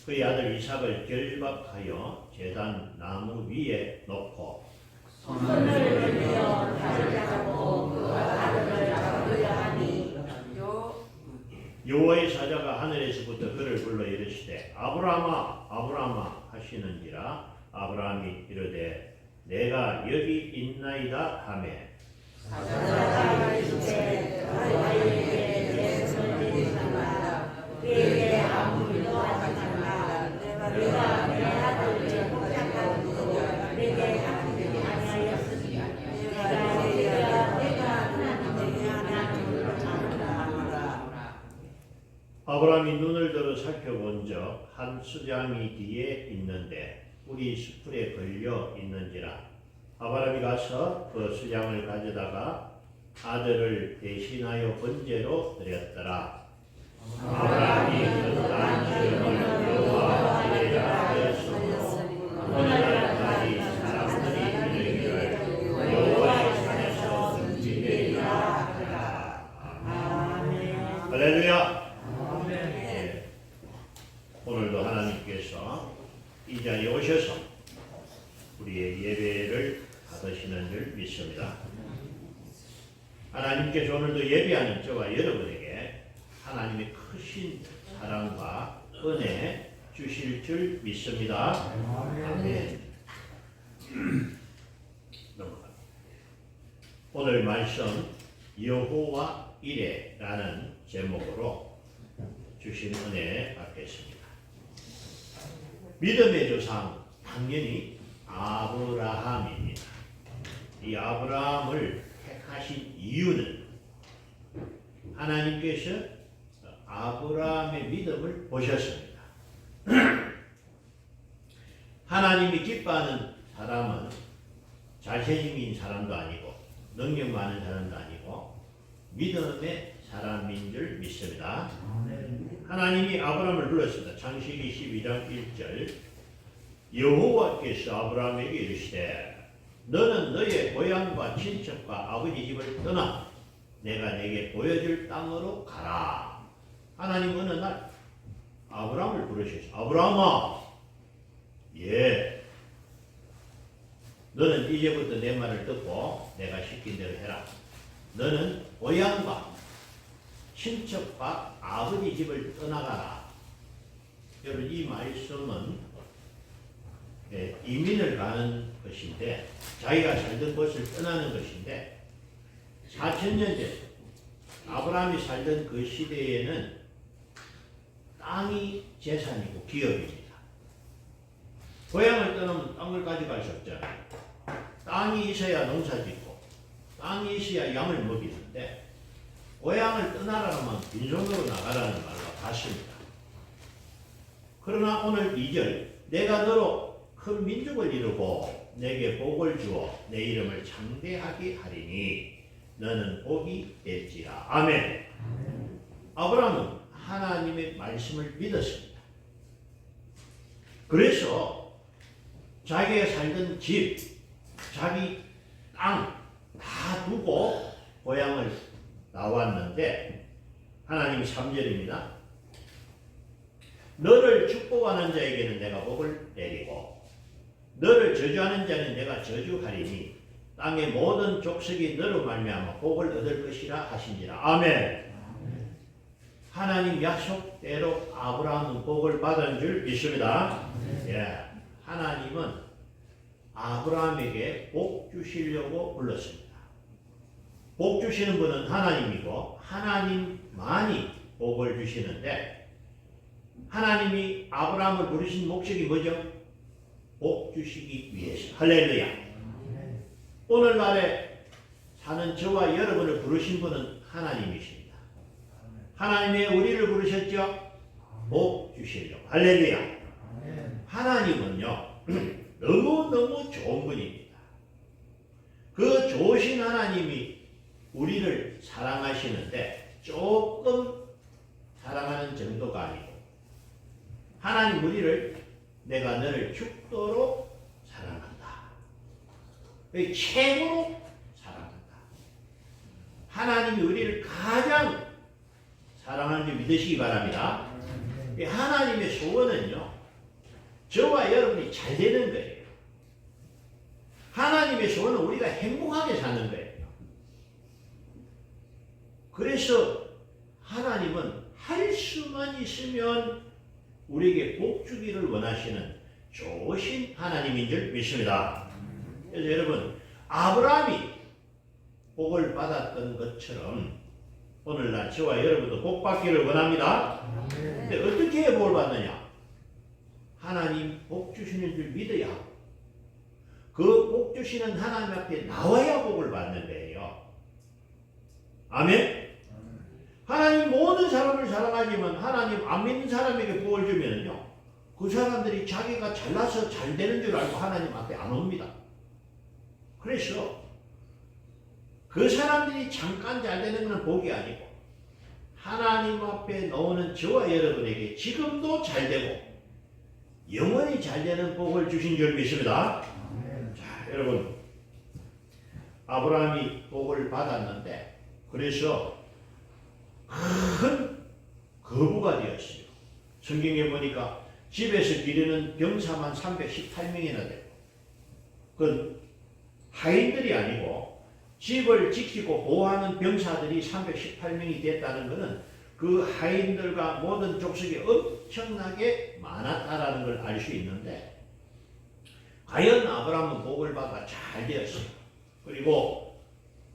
그의 아들 이삭을 결박하여 제단 나무 위에 놓고 손을 들며 달을 잡고 그 아들을 잡으려 하니 여호와의 사자가 하늘에서 하늘에서부터 그를 불러 이르시되 아브라함아 아브라함아 하시는지라 아브라함이 이르되 내가 여기 있나이다 하매 사자가 이르되 너희에게 내 손을 내밀라 그에게 아무 일도 하지 말라 내가 내 아들을 복잡하고 내게 아끼지 아니하였으니 내가 하나님에게 하나님을 찾는다. 아브라함이 눈을 들어 살펴본즉 한 수장이 뒤에 있는데 뿔이 수풀에 걸려 있는지라 아브라함이 가서 그 수장을 가져다가 아들을 대신하여 번제로 드렸더라. 아브라함이 그 땅 이름을 여호와 이레라 하였으므로 오늘날까지 사람들이 이르기를 여호와의 산에서 등지되리라 하더라. 할렐루야. 네. 오늘도 하나님께서 이 자리에 오셔서 우리의 예배를 받으시는 줄 믿습니다. 하나님께서 오늘도 예배하는 저와 여러분에게 하나님의 크신 사랑과 은혜 주실 줄 믿습니다. 아멘. 넘어갑니다. 오늘 말씀 여호와 이레라는 제목으로 주신 은혜 받겠습니다. 믿음의 조상 당연히 아브라함입니다. 이 아브라함을 택하신 이유는 하나님께서 아브라함의 믿음을 보셨습니다. 하나님이 기뻐하는 사람은 잘생긴 사람도 아니고 능력 많은 사람도 아니고 믿음의 사람인 줄 믿습니다. 하나님이 아브라함을 불렀습니다. 창세기 12장 1절 여호와께서 아브라함에게 이르시되 너는 너의 고향과 친척과 아버지 집을 떠나 내가 내게 보여줄 땅으로 가라. 하나님 어느 날 아브라함을 부르셨어요. 아브라함아, 예, 너는 이제부터 내 말을 듣고 내가 시킨 대로 해라. 너는 고향과 친척과 아버지 집을 떠나가라. 여러분 이 말씀은 이민을 가는 것인데 자기가 살던 곳을 떠나는 것인데 4,000년 전 아브라함이 살던 그 시대에는 땅이 재산이고 기업입니다. 고향을 떠나면 땅을 가져갈 수 없잖아요. 땅이 있어야 농사 짓고 땅이 있어야 양을 먹이는데 고향을 떠나라면 빈손으로 나가라는 말과 같습니다. 그러나 오늘 2절 내가 너로 큰 민족을 이루고 내게 복을 주어 내 이름을 창대하게 하리니 너는 복이 될지라. 아멘. 아브라함은 하나님의 말씀을 믿었습니다. 그래서 자기가 살던 집, 자기 땅 다 두고 고향을 나왔는데 하나님이 3절입니다. 너를 축복하는 자에게는 내가 복을 내리고 너를 저주하는 자는 내가 저주하리니 땅의 모든 족속이 너로 말미암아 복을 얻을 것이라 하신지라. 아멘. 하나님 약속대로 아브라함은 복을 받은 줄 믿습니다. 예, 하나님은 아브라함에게 복 주시려고 불렀습니다. 복 주시는 분은 하나님이고 하나님만이 복을 주시는데 하나님이 아브라함을 부르신 목적이 뭐죠? 복 주시기 위해서. 할렐루야. 오늘날에 사는 저와 여러분을 부르신 분은 하나님이십니다. 하나님이 우리를 부르셨죠? 복 주시려고. 할렐루야. 하나님은요 너무너무 좋은 분입니다. 그 좋으신 하나님이 우리를 사랑하시는데 조금 사랑하는 정도가 아니고 하나님 우리를 내가 너를 죽도록 사랑한다. 최고로 사랑한다. 하나님이 우리를 가장 사랑하는 줄 믿으시기 바랍니다. 하나님의 소원은요 저와 여러분이 잘 되는 거예요. 하나님의 소원은 우리가 행복하게 사는 거예요. 그래서 하나님은 할 수 수만 있으면 우리에게 복 주기를 원하시는 좋으신 하나님인 줄 믿습니다. 그래서 여러분, 아브라함이 복을 받았던 것처럼 오늘날 저와 여러분도 복 받기를 원합니다. 근데 어떻게 복을 받느냐? 하나님 복 주시는 줄 믿어야 하고 그 복 주시는 하나님 앞에 나와야 복을 받는 거예요. 아멘? 하나님 모든 사람을 사랑하지만 하나님 안 믿는 사람에게 복을 주면요, 그 사람들이 자기가 잘나서 잘 되는 줄 알고 하나님 앞에 안 옵니다. 그래서 그 사람들이 잠깐 잘 되는 건 복이 아니고 하나님 앞에 나오는 저와 여러분에게 지금도 잘 되고 영원히 잘 되는 복을 주신 줄 믿습니다. 자, 여러분, 아브라함이 복을 받았는데 그래서 큰 거부가 되었어요. 성경에 보니까 집에서 기르는 병사만 318명이나 되고, 그 하인들이 아니고 집을 지키고 보호하는 병사들이 318명이 됐다는 것은 그 하인들과 모든 족속이 엄청나게 많았다라는 걸 알 수 있는데, 과연 아브라함은 복을 받아 잘 되었어요. 그리고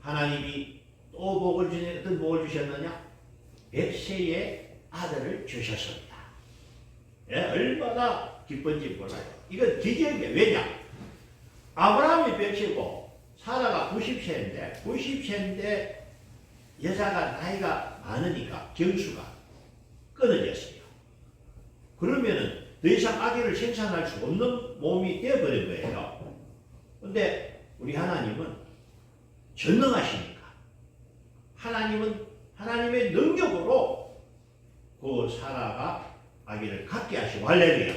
하나님이 또 복을 주셨, 어떤 복을 주셨느냐? 백세의 아들을 주셨습니다. 예, 얼마나 기쁜지 몰라요. 이건 기적이에요. 왜냐? 아브라함이 백세고 사라가 90세인데 90세인데 여자가 나이가 많으니까 경수가 끊어졌어요. 그러면은 더 이상 아기를 생산할 수 없는 몸이 되어버린 거예요. 근데 우리 하나님은 전능하시니까 하나님은 하나님의 능력으로 그 사라가 아기를 갖게 하시고, 할렐루야.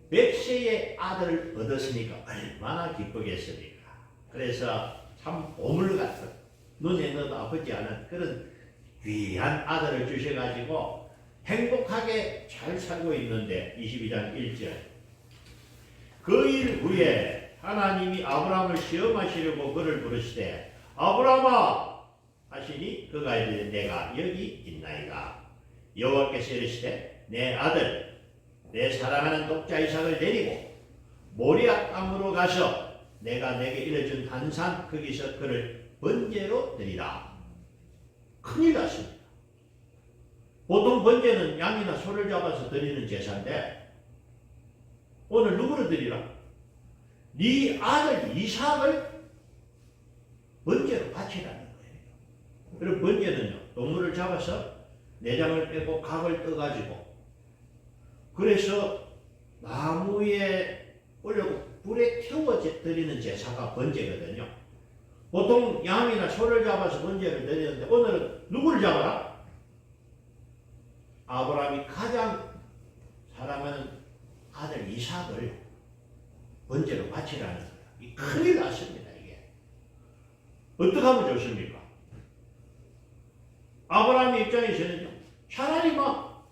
백세의 아들을 얻었으니까 얼마나 기쁘겠습니까? 그래서 참 보물 같은, 눈에 넣어도 아프지 않은 그런 귀한 아들을 주셔가지고 행복하게 잘 살고 있는데, 22장 1절. 그 일 후에 하나님이 아브라함을 시험하시려고 그를 부르시되 아브라함아 하시니 그가 이르되 내가 여기 있나이다. 여호와께서 이르시되 내 아들 내 사랑하는 독자 이삭을 데리고 모리아 땅으로 가서 내가 내게 일러준 한 산 거기서 그를 번제로 드리라. 큰일 났습니다. 보통 번제는 양이나 소를 잡아서 드리는 제사인데 오늘 누구를 드리라? 네 아들 이삭을 번제로 바치라는 거예요. 그리고 번제는요, 동물을 잡아서 내장을 빼고 각을 떠가지고 그래서 나무에 올려고 불에 태워 드리는 제사가 번제거든요. 보통 양이나 소를 잡아서 번제를 드리는데 오늘은 누구를 잡아라? 아브라함이 가장 사랑하는 아들 이삭을 번제로 바치라는 거예요. 이 큰일 났습니다. 이게 어떻게 하면 좋습니까? 아브라함의 입장에서는요, 차라리 막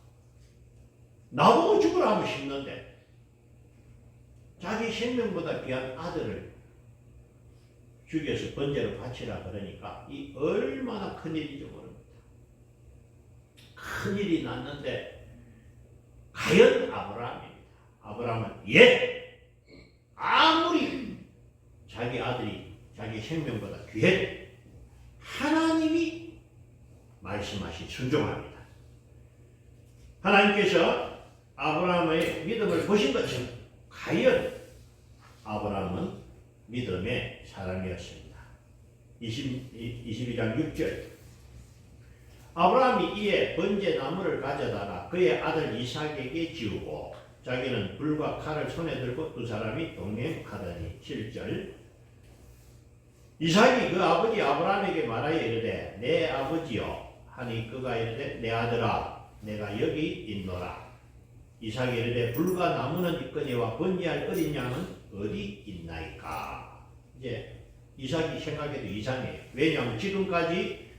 나보고 죽으라 하면 싶는데 자기 생명보다 귀한 아들을 죽여서 번제로 바치라 그러니까 이 얼마나 큰일인지 모릅니다. 큰일이 났는데 과연 아브라함입니다. 아브라함은 아무리 자기 아들이 자기 생명보다 귀해도 하나님이 말씀하신 순종합니다. 하나님께서 아브라함의 믿음을 보신 것처럼 과연 아브라함은 믿음의 사람이었습니다. 22장 6절. 아브라함이 이에 번제 나무를 가져다가 그의 아들 이삭에게 지우고 자기는 불과 칼을 손에 들고 두 사람이 동행하더니 7절. 이삭이 그 아버지 아브라함에게 말하여 이르되 내 아버지여 하니 그가 이르되 내 아들아 내가 여기 있노라. 이삭이 이르되 불과 나무는 있거니와 번제할 어린 양은 어디 있나이까. 이제 이삭이 생각해도 이상해요. 왜냐하면 지금까지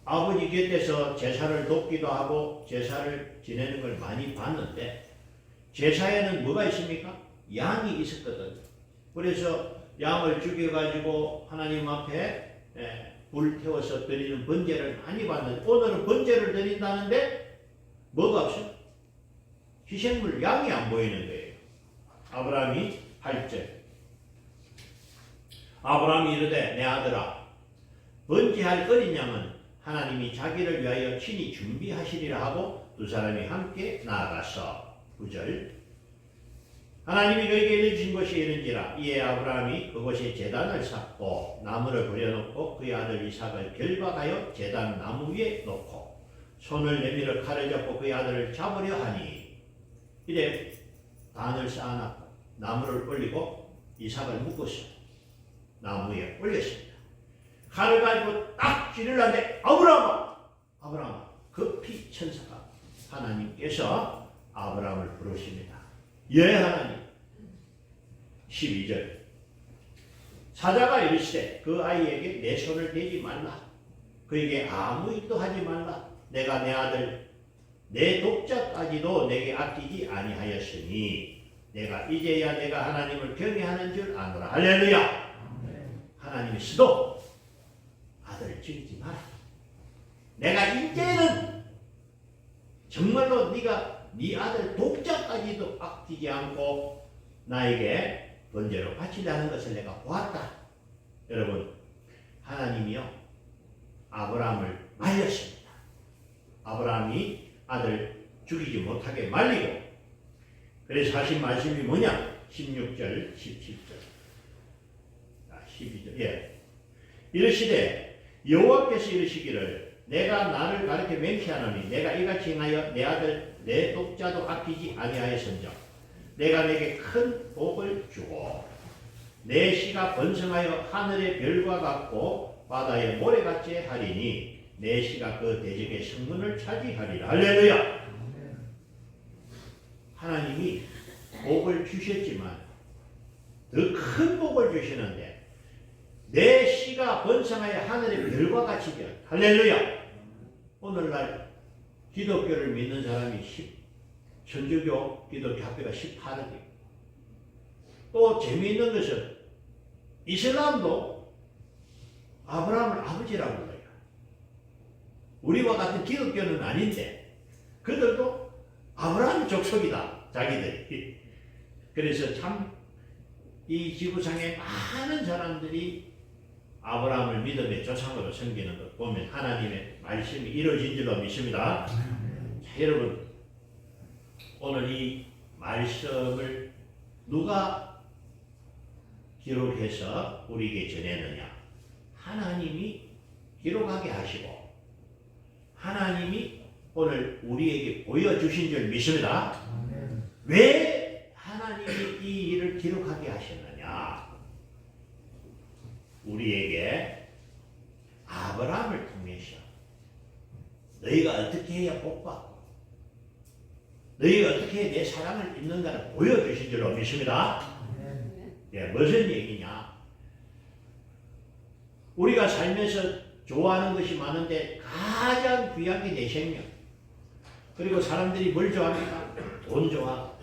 아버지 곁에서 제사를 돕기도 하고 제사를 지내는 걸 많이 봤는데 제사에는 뭐가 있습니까? 양이 있었거든요. 그래서 양을 죽여가지고 하나님 앞에 불 태워서 드리는 번제를 많이 봤는데 오늘은 번제를 드린다는데 뭐가 없어? 희생물 양이 안 보이는 거예요. 아브라함이 8절. 아브라함이 이르되 내 아들아 번제할 어린 양은 하나님이 자기를 위하여 친히 준비하시리라 하고 두 사람이 함께 나아갔어. 9절. 하나님이 그에게 일러주신 것이 이른지라 이에 아브라함이 그곳에 제단을 쌓고 나무를 버려놓고 그의 아들 이삭을 결박하여 제단 나무 위에 놓고 손을 내밀어 칼을 잡고 그의 아들을 잡으려 하니 이래 단을 쌓아놨고 나무를 올리고 이삭을 묶었어. 나무 위에 올렸습니다. 칼을 가지고 딱 찌르려는데 아브라함아 급히 천사가 하나님께서 아브라함을 부르십니다. 예 하나님. 12절. 사자가 이르시되 그 아이에게 내 손을 대지 말라. 그에게 아무 일도 하지 말라. 내가 내 아들 내 독자까지도 내게 아끼지 아니하였으니 내가 이제야 내가 하나님을 경외하는 줄 아노라. 할렐루야. 하나님이 스도 아들을 죽이지 마라. 내가 이제는 정말로 네가 네 아들 독자까지도 아끼지 않고 나에게 번제로 바치려는 것을 내가 보았다. 여러분, 하나님이요 아브라함을 말렸습니다. 아브라함이 아들 죽이지 못하게 말리고, 그래서 하신 말씀이 뭐냐? 16절, 17절, 12절. 예. 이르시되 여호와께서 이르시기를 내가 나를 가르쳐 맹세하노니 내가 이같이 행하여 내 아들 내 독자도 아끼지 아니하였은즉 내가 내게 큰 복을 주고 내 씨가 번성하여 하늘의 별과 같고 바다의 모래같이 하리니 내 씨가 그 대적의 성문을 차지하리라. 할렐루야. 하나님이 복을 주셨지만 더 큰 복을 주시는데 내 씨가 번성하여 하늘의 별과 같이 되었다. 할렐루야. 오늘날 기독교를 믿는 사람이 천주교 기독교 학교가 18억이에요. 또 재미있는 것은 이슬람도 아브라함을 아버지라고 불러요. 우리와 같은 기독교는 아닌데 그들도 아브라함 족속이다, 자기들이. 그래서 참 이 지구상에 많은 사람들이 아브라함을 믿음의 조상으로 섬기는 것 보면 하나님의 말씀이 이루어진 줄로 믿습니다. 자, 여러분, 오늘 이 말씀을 누가 기록해서 우리에게 전했느냐? 하나님이 기록하게 하시고 하나님이 오늘 우리에게 보여주신 줄 믿습니다. 왜 하나님이 이 일을 기록하게 하셨느냐? 우리에게 아브라함을 통해서 너희가 어떻게 해야 복받고 너희가 어떻게 해야 내 사랑을 입는가를 보여주신 줄로 믿습니다. 예, 무슨 얘기냐? 우리가 살면서 좋아하는 것이 많은데 가장 귀한 게 내 생명. 그리고 사람들이 뭘 좋아합니까? 돈 좋아하고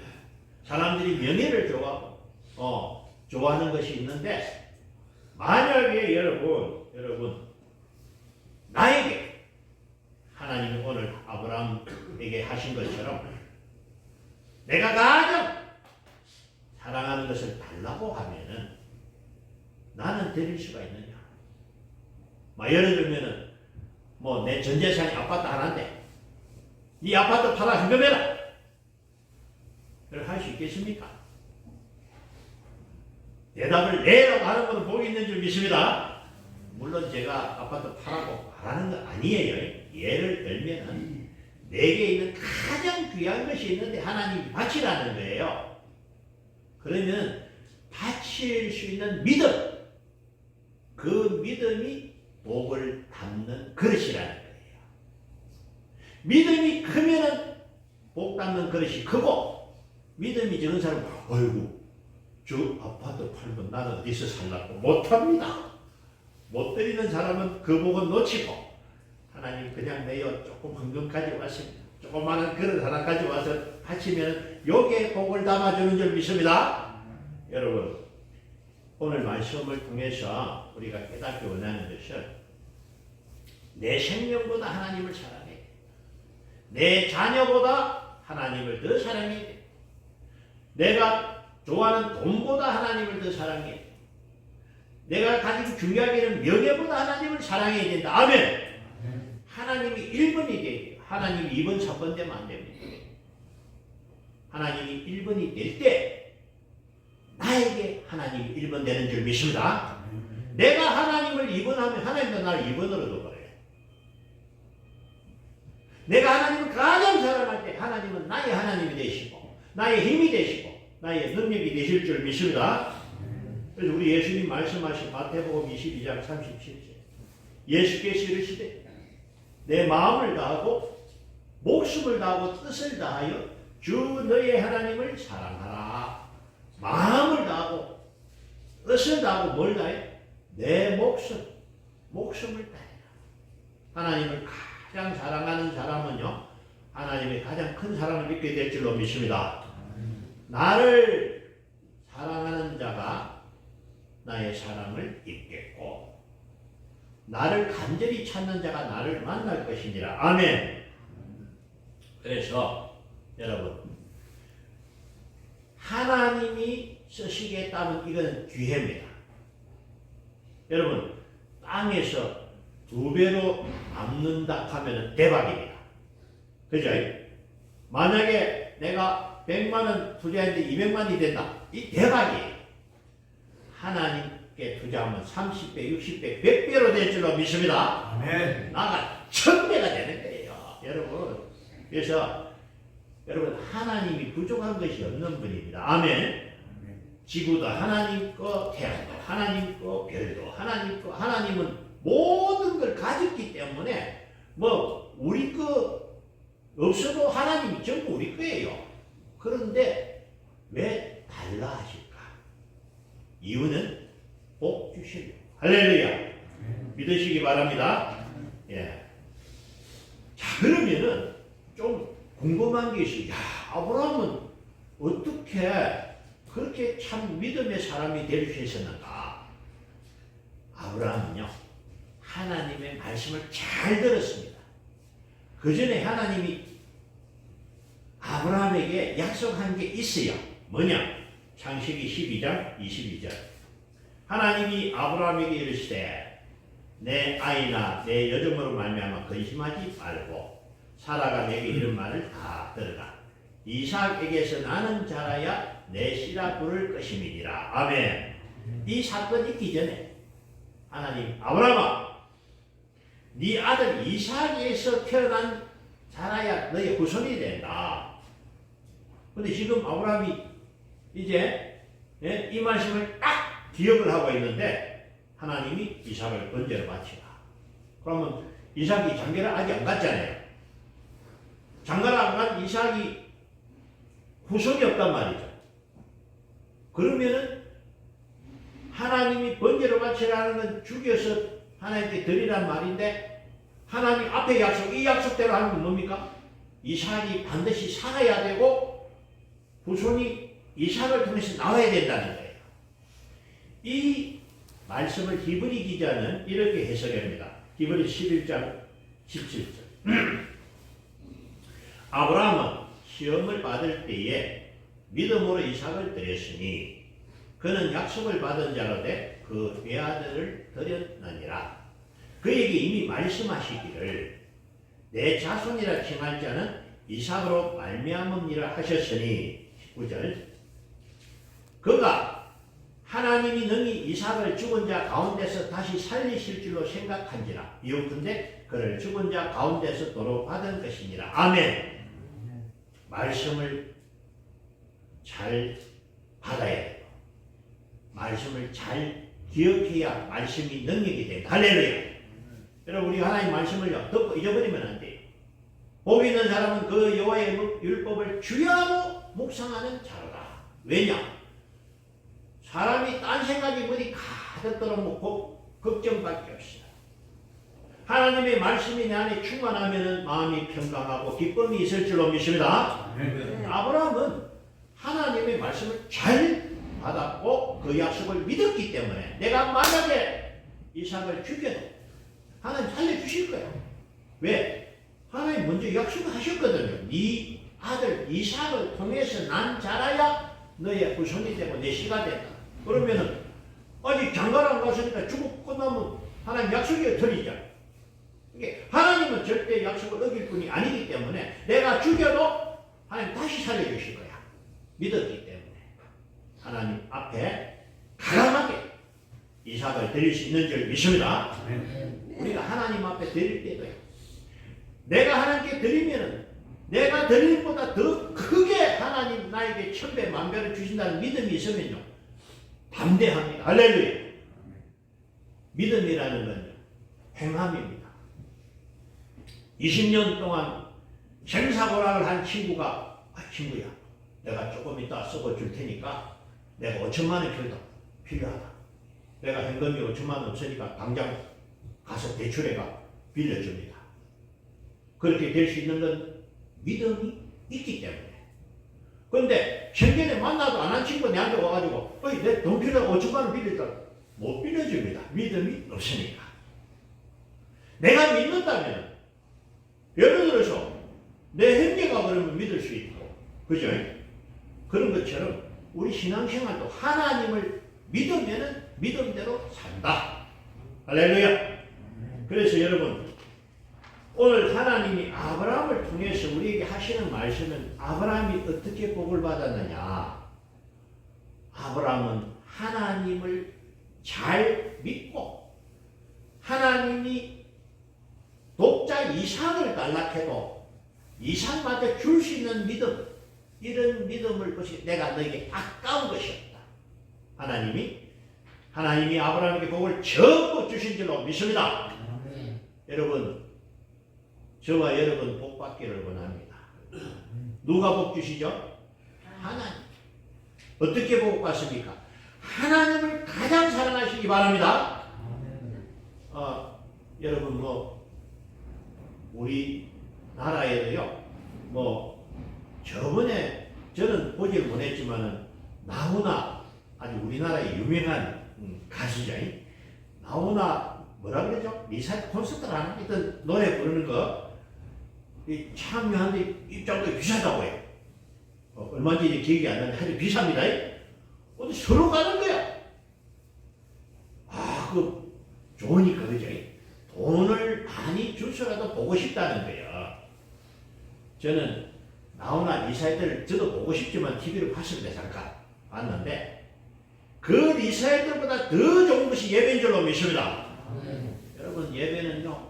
사람들이 명예를 좋아하고 좋아하는 것이 있는데 만약에 여러분 나에게 하나님이 오늘 아브라함에게 하신 것처럼 내가 가장 사랑하는 것을 달라고 하면은 나는 드릴 수가 있느냐? 예를 들면은 내 전 재산이 아파트 하나인데 이 아파트 팔아 현금해라. 그걸 할 수 있겠습니까? 대답을 내라고 하는 것은 복이 있는 줄 믿습니다. 물론 제가 아파트 팔라고 말하는 건 아니에요. 예를 들면은 내게 있는 가장 귀한 것이 있는데 하나님이 바치라는 거예요. 그러면 바칠 수 있는 믿음, 그 믿음이 복을 담는 그릇이라는 거예요. 믿음이 크면은 복 담는 그릇이 크고, 믿음이 적은 사람은 아이고 저 아파트 팔면 나는 어디서 살라고 못합니다. 못 드리는 사람은 그 복은 놓치고 하나님 그냥 내요 조금 헌금 가져왔습니다. 조그마한 그릇 하나 가져와서 바치면 요게 복을 담아주는 줄 믿습니다. 여러분, 오늘 말씀을 통해서 우리가 깨닫기 원하는 것은 내 생명보다 하나님을 사랑해. 내 자녀보다 하나님을 더 사랑해야 돼. 내가 좋아하는 돈보다 하나님을 더 사랑해야 돼. 내가 가지고 중요하게 여기는 명예보다 하나님을 사랑해야 된다. 아멘. 하나님이 1번이 돼요. 하나님이 2번, 3번 되면 안 됩니다. 하나님이 1번이 될 때 나에게 하나님이 1번 되는 줄 믿습니다. 내가 하나님을 2번 하면 하나님도 나를 2번으로 둬버려요. 내가 하나님을 가장 사랑할 때 하나님은 나의 하나님이 되시고 나의 힘이 되시고 나의 능력이 되실 줄 믿습니다. 그래서 우리 예수님 말씀하신 마태복음 22장 37절 예수께서 이르시되 내 마음을 다하고 목숨을 다하고 뜻을 다하여 주 너의 하나님을 사랑하라. 마음을 다하고 뜻을 다하고 뭘 다해? 내 목숨을 다해라. 하나님을 가장 사랑하는 사람은요, 하나님의 가장 큰 사랑을 믿게 될 줄로 믿습니다. 나를 사랑하는 자가 나의 사랑을 입겠고 나를 간절히 찾는 자가 나를 만날 것이니라. 아멘. 그래서 여러분, 하나님이 쓰시겠다면 이건 기회입니다. 여러분, 땅에서 2배로 남는다 하면 대박입니다. 그죠? 만약에 내가 100만원 투자했는데 200만이 된다. 이 대박이에요. 하나님께 투자하면 30배, 60배, 100배로 될 줄로 믿습니다. 아멘. 나가 1000배가 되는 거예요. 여러분. 그래서 여러분, 하나님이 부족한 것이 없는 분입니다. 아멘. 지구도 하나님 거, 태양도 하나님 거, 별도 하나님 거. 하나님은 모든 걸 가졌기 때문에 뭐 우리 거 없어도 하나님이 전부 우리 거예요. 그런데 왜 달라 하실까? 이유는 복 주시려고. 할렐루야. 믿으시기 바랍니다. 예. 자, 그러면은 좀 궁금한 게 있어요. 야, 아브라함은 어떻게 그렇게 참 믿음의 사람이 될 수 있었는가? 아브라함은요, 하나님의 말씀을 잘 들었습니다. 그 전에 하나님이 아브라함에게 약속한 게 있어요. 뭐냐? 창세기 12장 22절. 하나님이 아브라함에게 이르시되 내 아이나 내 여종으로 말미암아 근심하지 말고 사라가 내게 이런 말을 다 들으라. 이삭에게서 나는 자라야 내 씨라 부를 것임이니라. 아멘. 이 사건이 있기 전에 하나님, 아브라함아, 네 아들 이삭에서 태어난 자라야 너의 후손이 된다. 근데 지금 아브라함이 이제 이 말씀을 딱 기억을 하고 있는데 하나님이 이삭을 번제로 바치라. 그러면 이삭이 장가를 아직 안 갔잖아요. 장가를 안 간 이삭이 후손이 없단 말이죠. 그러면은 하나님이 번제로 바치라는 건 죽여서 하나님께 드리란 말인데 하나님 앞에 약속, 이 약속대로 하는 건 뭡니까? 이삭이 반드시 살아야 되고 후손이 이삭을 통해서 나와야 된다는 거예요. 이 말씀을 히브리 기자는 이렇게 해석합니다. 히브리 11장 17절. 아브라함은 시험을 받을 때에 믿음으로 이삭을 드렸으니 그는 약속을 받은 자로되 그 외아들을 드렸느니라. 그에게 이미 말씀하시기를 내 자손이라 칭할 자는 이삭으로 말미암음이라 하셨으니 19절. 그가 하나님이 능히 이삭을 죽은 자 가운데서 다시 살리실 줄로 생각한지라. 이웃근데 그를 죽은 자 가운데서 도로 받은 것이니라. 아멘. 말씀을 잘 받아야 돼요. 말씀을 잘 기억해야 말씀이 능력이 됩니다. 할렐루야. 여러분, 우리 하나님 말씀을요, 듣고 잊어버리면 안 돼요. 복 있는 사람은 그 여호와의 율법을 주야로 묵상하는 자로다. 왜냐? 사람이 딴 생각이 머리 가득 들어먹고 걱정밖에 없어요. 하나님의 말씀이 내 안에 충만하면 마음이 평강하고 기쁨이 있을 줄로 믿습니다. 아브라함은 하나님의 말씀을 잘 받았고 그 약속을 믿었기 때문에 내가 만약에 이삭을 죽여도 하나님 살려주실 거예요. 왜? 하나님 하나님 먼저 약속을 하셨거든요. 네 아들 이삭을 통해서 난 자라야 너의 후손이 되고 내 씨가 된다. 그러면은 아직 장가를 안 갔으니까 죽고 끝나면 하나님 약속이 틀리잖아. 이게 하나님은 절대 약속을 어길 분이 아니기 때문에 내가 죽여도 하나님 다시 살려주실 거야. 믿었기 때문에 하나님 앞에 가감하게 이삭을 드릴 수 있는 줄 믿습니다. 우리가 하나님 앞에 드릴 때도요. 내가 하나님께 드리면은 내가 드린 것보다 더 크게 하나님 나에게 천배 만배를 주신다는 믿음이 있으면요. 담대합니다. 할렐루야. 믿음이라는 건 행함입니다. 20년 동안 생사고락을 한 친구가 친구야. 내가 조금 이따 쓰고 줄 테니까 내가 5천만 원 필요하다. 내가 현금이 5천만 원 없으니까 당장 가서 대출해가 빌려줍니다. 그렇게 될 수 있는 건 믿음이 있기 때문에. 그런데 생전에 만나도 안 한 친구 내한테 와가지고 내 돈 필요하고 5천만 원 빌려줘. 못 빌려줍니다. 믿음이 없으니까. 내가 믿는다면 예를 들어서 내 형제가 그러면 믿을 수 있고 그죠? 그런 것처럼 우리 신앙생활도 하나님을 믿으면은 믿음대로 산다. 할렐루야. 그래서 여러분 오늘 하나님이 아브라함을 통해서 우리에게 하시는 말씀은 아브라함이 어떻게 복을 받았느냐. 아브라함은 하나님을 잘 믿고 하나님이 독자 이삭을 달라해도 이삭마저 줄 수 있는 믿음, 이런 믿음을 것이 내가 너에게 아까운 것이 없다. 하나님이 아브라함에게 복을 전부 주신 줄로 믿습니다. 여러분 저와 여러분 복 받기를 원합니다. 누가 복 주시죠? 하나님. 어떻게 복 받습니까? 하나님을 가장 사랑하시기 바랍니다. 여러분 우리 나라에도요 저번에 저는 보질 못했지만은 나훈아 아주 우리나라의 유명한 가수죠. 나훈아 뭐라 그러죠? 미사일 콘서트를 하는 노래 부르는 거 참여하는데 입장도 비싸다고 해요. 얼마인지 기억이 안 나는데 아주 비쌉니다. 어디 서로 가는 거야. 좋으니까 그죠? 돈을 많이 주서라도 보고 싶다는 거예요. 저는 나훈아 리사이들 저도 보고 싶지만 TV로 봤습니다. 잠깐 봤는데 그 리사이들보다 더 좋은 것이 예배인 줄로 믿습니다. 여러분 예배는요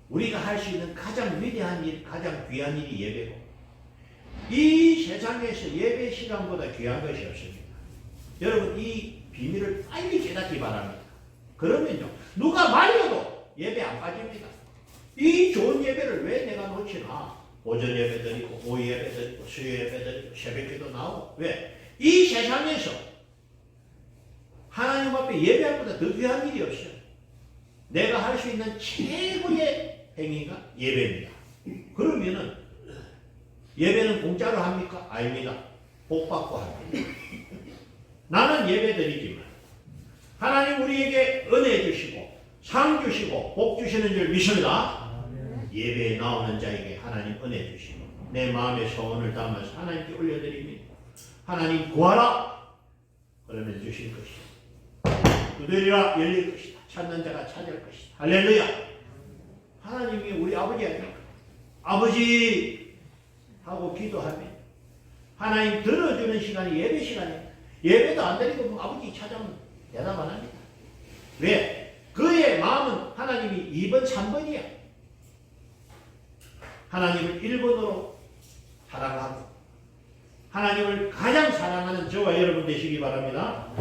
우리가 할 수 있는 가장 위대한 일, 가장 귀한 일이 예배고 이 세상에서 예배 시간보다 귀한 것이 없습니다. 여러분 이 비밀을 빨리 깨닫기 바랍니다. 그러면요 누가 말려도 예배 안 빠집니다. 이 좋은 예배를 왜 내가 놓치나. 오전 예배 드리고 오후 예배 드리고 수요 예배 드리고 새벽기도 나오고 왜? 이 세상에서 하나님 앞에 예배할 것보다 더 귀한 일이 없어요. 내가 할 수 있는 최고의 행위가 예배입니다. 그러면은 예배는 공짜로 합니까? 아닙니다. 복 받고 합니다. 나는 예배 드리지만 하나님 우리에게 은혜 주시고 상 주시고 복 주시는 줄 믿습니다. 예배에 나오는 자에게 하나님 은혜 주시고 내 마음의 소원을 담아서 하나님께 올려드립니다. 하나님 구하라 그러면 주실 것이다. 두드리라 열릴 것이다. 찾는 자가 찾을 것이다. 할렐루야. 하나님이 우리 아버지 아닙니까? 아버지 하고 기도하면 하나님 들어주는 시간이 예배 시간이에요. 예배도 안 드리고 아버지 찾아오면 대답 안 합니다. 왜? 그의 마음은 하나님이 2번 3번이야. 하나님을 1번으로 사랑하고 하나님을 가장 사랑하는 저와 여러분 되시기 바랍니다.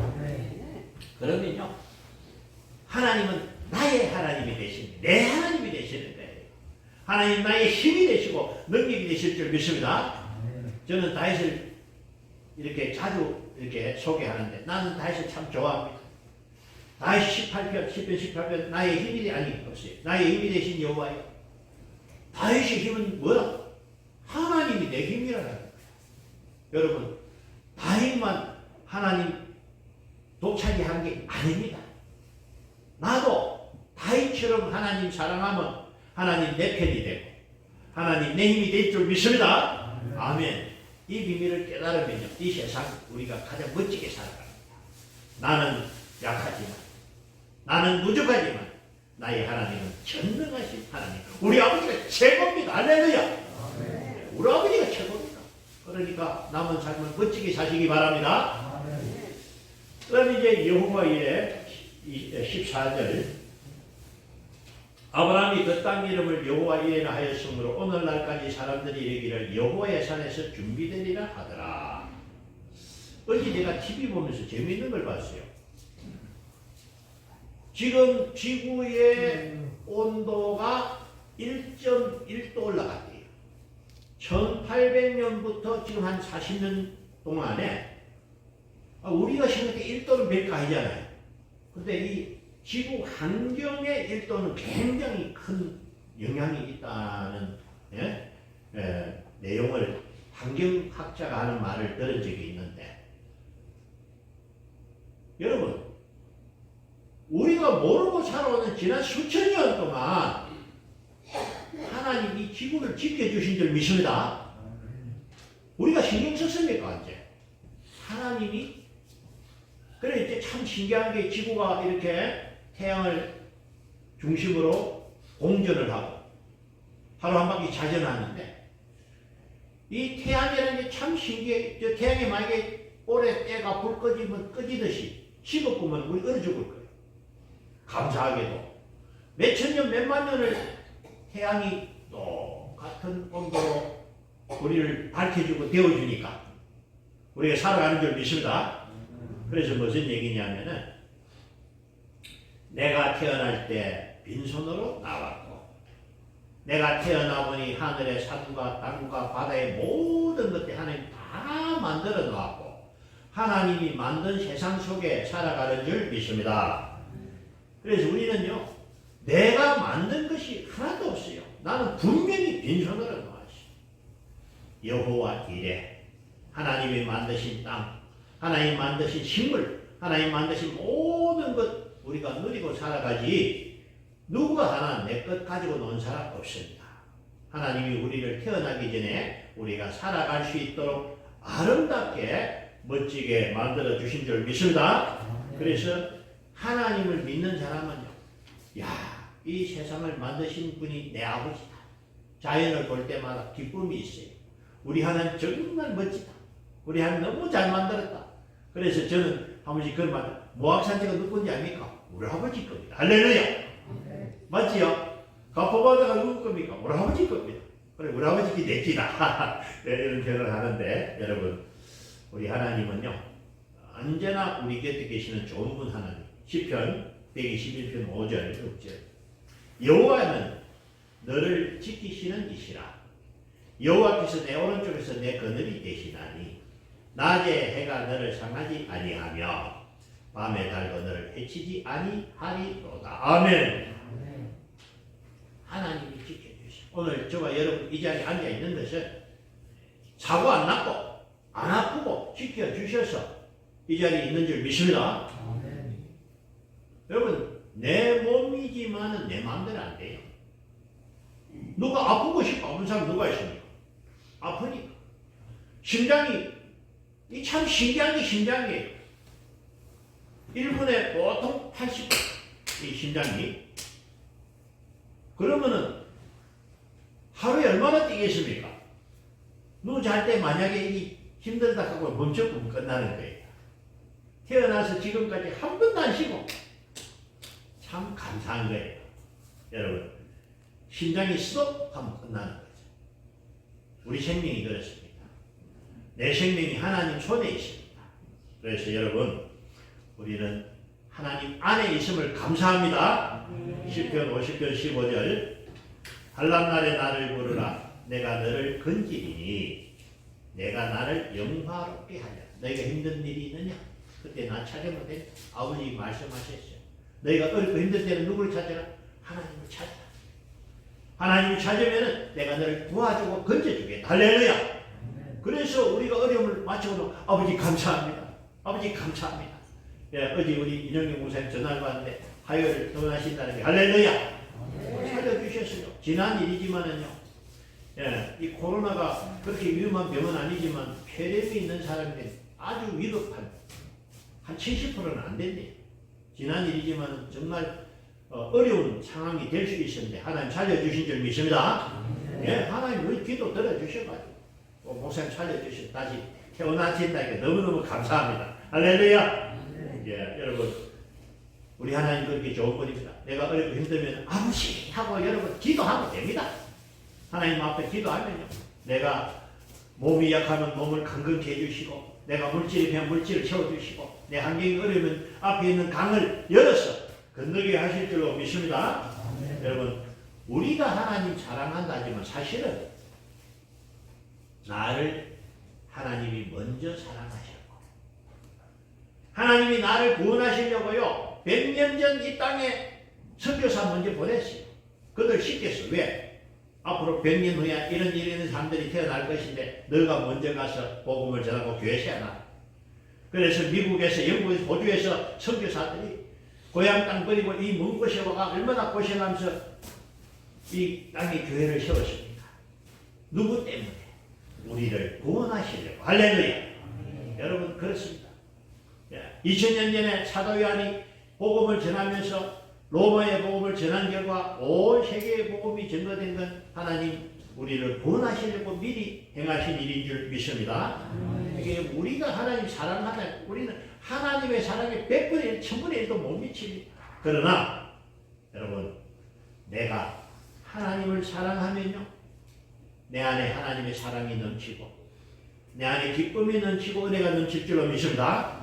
그러면요 하나님은 나의 하나님이 되시는 내 하나님이 되시는 거예요. 하나님 나의 힘이 되시고 능력이 되실 줄 믿습니다. 저는 다윗을 이렇게 자주 이렇게 소개하는데 나는 다윗을 참 좋아합니다. 다윗 18편 10편 18편 나의 힘이 없어요. 나의 힘이 되신 여호와여. 다윗의 힘은 뭐야? 하나님이 내 힘이라는 거예요. 여러분 다윗만 하나님 독차지 한 게 아닙니다. 나도 다윗처럼 하나님 사랑하면 하나님 내 편이 되고 하나님 내 힘이 될 줄 믿습니다. 아멘. 이 비밀을 깨달으면요, 이 세상 우리가 가장 멋지게 살아갑니다. 나는 약하지만, 나는 부족하지만 나의 하나님은 전능하신 하나님, 우리 아버지가 최고입니다. 할렐루야. 우리 아버지가 최고입니다. 그러니까 남은 삶을 멋지게 사시기 바랍니다. 그럼 이제 여호와 일에 14절, 아브라함이 그 땅 이름을 여호와 이레라 하였으므로 오늘날까지 사람들이 이르기를 여호와의 산에서 준비되리라 하더라. 어제 제가 TV 보면서 재미있는 걸 봤어요. 지금 지구의 온도가 1.1도 올라갔대요. 1800년부터 지금 한 40년 동안에 우리가 생각해 1도는 별거 아니잖아요. 근데 이 지구 환경의 1도는 굉장히 큰 영향이 있다는 내용을 환경학자가 하는 말을 들은 적이 있는데, 여러분 우리가 모르고 살아오는 지난 수천 년 동안 하나님이 이 지구를 지켜주신 줄 믿습니다. 우리가 신경 썼습니까? 이제 하나님이 그래 이제 참 신기한 게 지구가 이렇게 태양을 중심으로 공전을 하고 하루 한 바퀴 자전하는데, 이 태양이라는 게 참 신기해. 저 태양이 만약에 올해 때가 불 꺼지면 꺼지듯이 식어보면 우리 얼어 죽을 거예요. 감사하게도 몇천 년, 몇만 년을 태양이 똑같은 온도로 우리를 밝혀주고 데워주니까 우리가 살아가는 줄 믿습니다. 그래서 무슨 얘기냐면은, 내가 태어날 때 빈손으로 나왔고, 내가 태어나 보니 하늘의 산과 땅과 바다의 모든 것들 하나님 다 만들어 놓았고, 하나님이 만든 세상 속에 살아가는 줄 믿습니다. 그래서 우리는요, 내가 만든 것이 하나도 없어요. 나는 분명히 빈손으로 나왔어요. 여호와 이레, 하나님이 만드신 땅, 하나님 만드신 식물, 하나님 만드신 모든 것 우리가 누리고 살아가지, 누가 하나 내 것 가지고 노는 사람 없습니다. 하나님이 우리를 태어나기 전에 우리가 살아갈 수 있도록 아름답게 멋지게 만들어 주신 줄 믿습니다. 그래서 하나님을 믿는 사람은요, 야, 이 세상을 만드신 분이 내 아버지다. 자연을 볼 때마다 기쁨이 있어요. 우리 하나님 정말 멋지다. 우리 하나님 너무 잘 만들었다. 그래서 저는 한 번씩 그런 말, 모악산지가 누군지 압니까? 우리 아버지 겁니다. 할렐루야. 맞지요? 가포바다가 누구 겁니까? 우리 아버지 겁니다. 그래, 우리 아버지께 냈지다. 이런 표현을 하는데, 여러분, 우리 하나님은요, 언제나 우리 곁에 계시는 좋은 분 하나님. 시편 121편 5절 6절, 여호와는 너를 지키시는 이시라. 여호와께서 내 오른쪽에서 내 그늘이 되시나니 낮에 해가 너를 상하지 아니하며 밤에 달도 너를 해치지 아니하리로다. 아멘. 하나님이 지켜주시오. 오늘 저와 여러분 이 자리에 앉아 있는 것은 사고 안 났고 안 아프고 지켜주셔서 이 자리에 있는 줄 믿습니다. 여러분, 내 몸이지만은 내 마음대로 안 돼요. 누가 아프고 싶어 아픈 사람 누가 있습니까? 아프니까. 심장이, 이 참 신기한 게 심장이에요. 1분에 보통 80, 이 심장이. 그러면은 하루에 얼마나 뛰겠습니까? 누구 잘 때 만약에 이 힘들다 하고 멈춰보면 끝나는 거예요. 태어나서 지금까지 한 번도 안 쉬고 참 감사한 거예요. 여러분, 심장이 스톱하면 끝나는 거죠. 우리 생명이 그렇습니다. 내 생명이 하나님 손에 있습니다. 그래서 여러분, 우리는 하나님 안에 있음을 감사합니다. 시편 50편 15절, 한란날에 나를 부르라. 내가 너를 건지리니 내가 나를 영화롭게 하냐. 너희가 힘든 일이 있느냐? 그때 나 찾으면 돼. 아버지 말씀하셨어요. 너희가 어렵고 힘들 때는 누구를 찾아라? 하나님을 찾아라. 하나님을 찾으면 내가 너를 도와주고 건져주겠다. 할렐루야. 그래서 우리가 어려움을 맞춰도 아버지 감사합니다. 아버지 감사합니다. 예, 어제 우리 인영경 목사님 전화를 받는데 화요일 퇴원하신다는 게 할렐루야. 찾아주셨어요. 지난 일이지만은요, 예, 이 코로나가 그렇게 위험한 병은 아니지만 폐렴이 있는 사람들이 아주 위급한 한 70%는 안 된대. 지난 일이지만 정말 어려운 상황이 될 수 있었는데 하나님 살려주신 줄 믿습니다. 예, 하나님 우리 기도 들어주셔가지고 목사님 살려주셔서 다시 태어나신다니까 너무너무 감사합니다. 할렐루야. 예, 여러분 우리 하나님 그렇게 좋은 분입니다. 내가 어렵고 힘들면 아버지 하고 여러분 기도하면 됩니다. 하나님 앞에 기도하면요, 내가 몸이 약하면 몸을 강건케 해주시고, 내가 물질이 되면 물질을 채워주시고, 내 환경이 어려우면 앞에 있는 강을 열어서 건너게 하실 줄로 믿습니다. 여러분 우리가 하나님 사랑한다지만 사실은 나를 하나님이 먼저 사랑하셨고, 하나님이 나를 구원하시려고요 100년 전 이 땅에 선교사 먼저 보냈어요. 그들 시켰어. 왜? 앞으로 100년 후에 이런 일이 있는 사람들이 태어날 것인데 너가 먼저 가서 복음을 전하고 교회 세워라. 그래서 미국에서 영국에서 호주에서 선교사들이 고향 땅 버리고 이 먼 곳에 와가 얼마나 고생하면서 이 땅에 교회를 세웠습니까? 누구 때문에? 우리를 구원하시려고. 할렐루야. 여러분 그렇습니다. 2000년 전에 사도 요한이 복음을 전하면서 로마의 복음을 전한 결과 온 세계의 복음이 전거된 건 하나님 우리를 구원하시려고 미리 행하신 일인 줄 믿습니다. 이게 우리가 하나님 사랑하다, 우리는 하나님의 사랑에 100분의 1, 1000분의 1도 못 미칩니다. 그러나 여러분 내가 하나님을 사랑하면요, 내 안에 하나님의 사랑이 넘치고 내 안에 기쁨이 넘치고 은혜가 넘칠 줄로 믿습니다.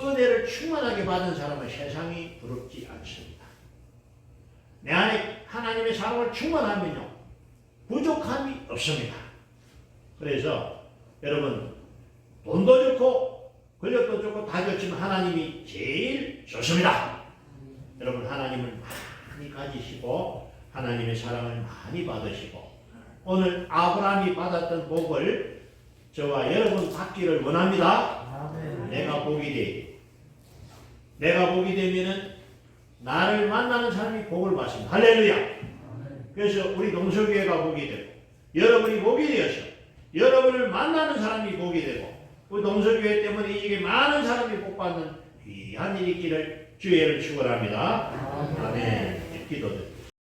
은혜를 충만하게 받은 사람은 세상이 부럽지 않습니다. 내 안에 하나님의 사랑을 충만하면요 부족함이 없습니다. 그래서 여러분 돈도 좋고 권력도 좋고 다 좋지만 하나님이 제일 좋습니다. 여러분 하나님을 많이 가지시고 하나님의 사랑을 많이 받으시고 오늘 아브라함이 받았던 복을 저와 여러분 받기를 원합니다. 내가 복이 돼. 내가 복이 되면은 나를 만나는 사람이 복을 받습니다. 할렐루야. 그래서 우리 동서교회가 복이 되고 여러분이 복이 되어서 여러분을 만나는 사람이 복이 되고 우리 동서교회 때문에 이 지역에 많은 사람이 복받는 귀한 일이 있기를 주의 이름으로 축원합니다. 아멘. 기도드립니다.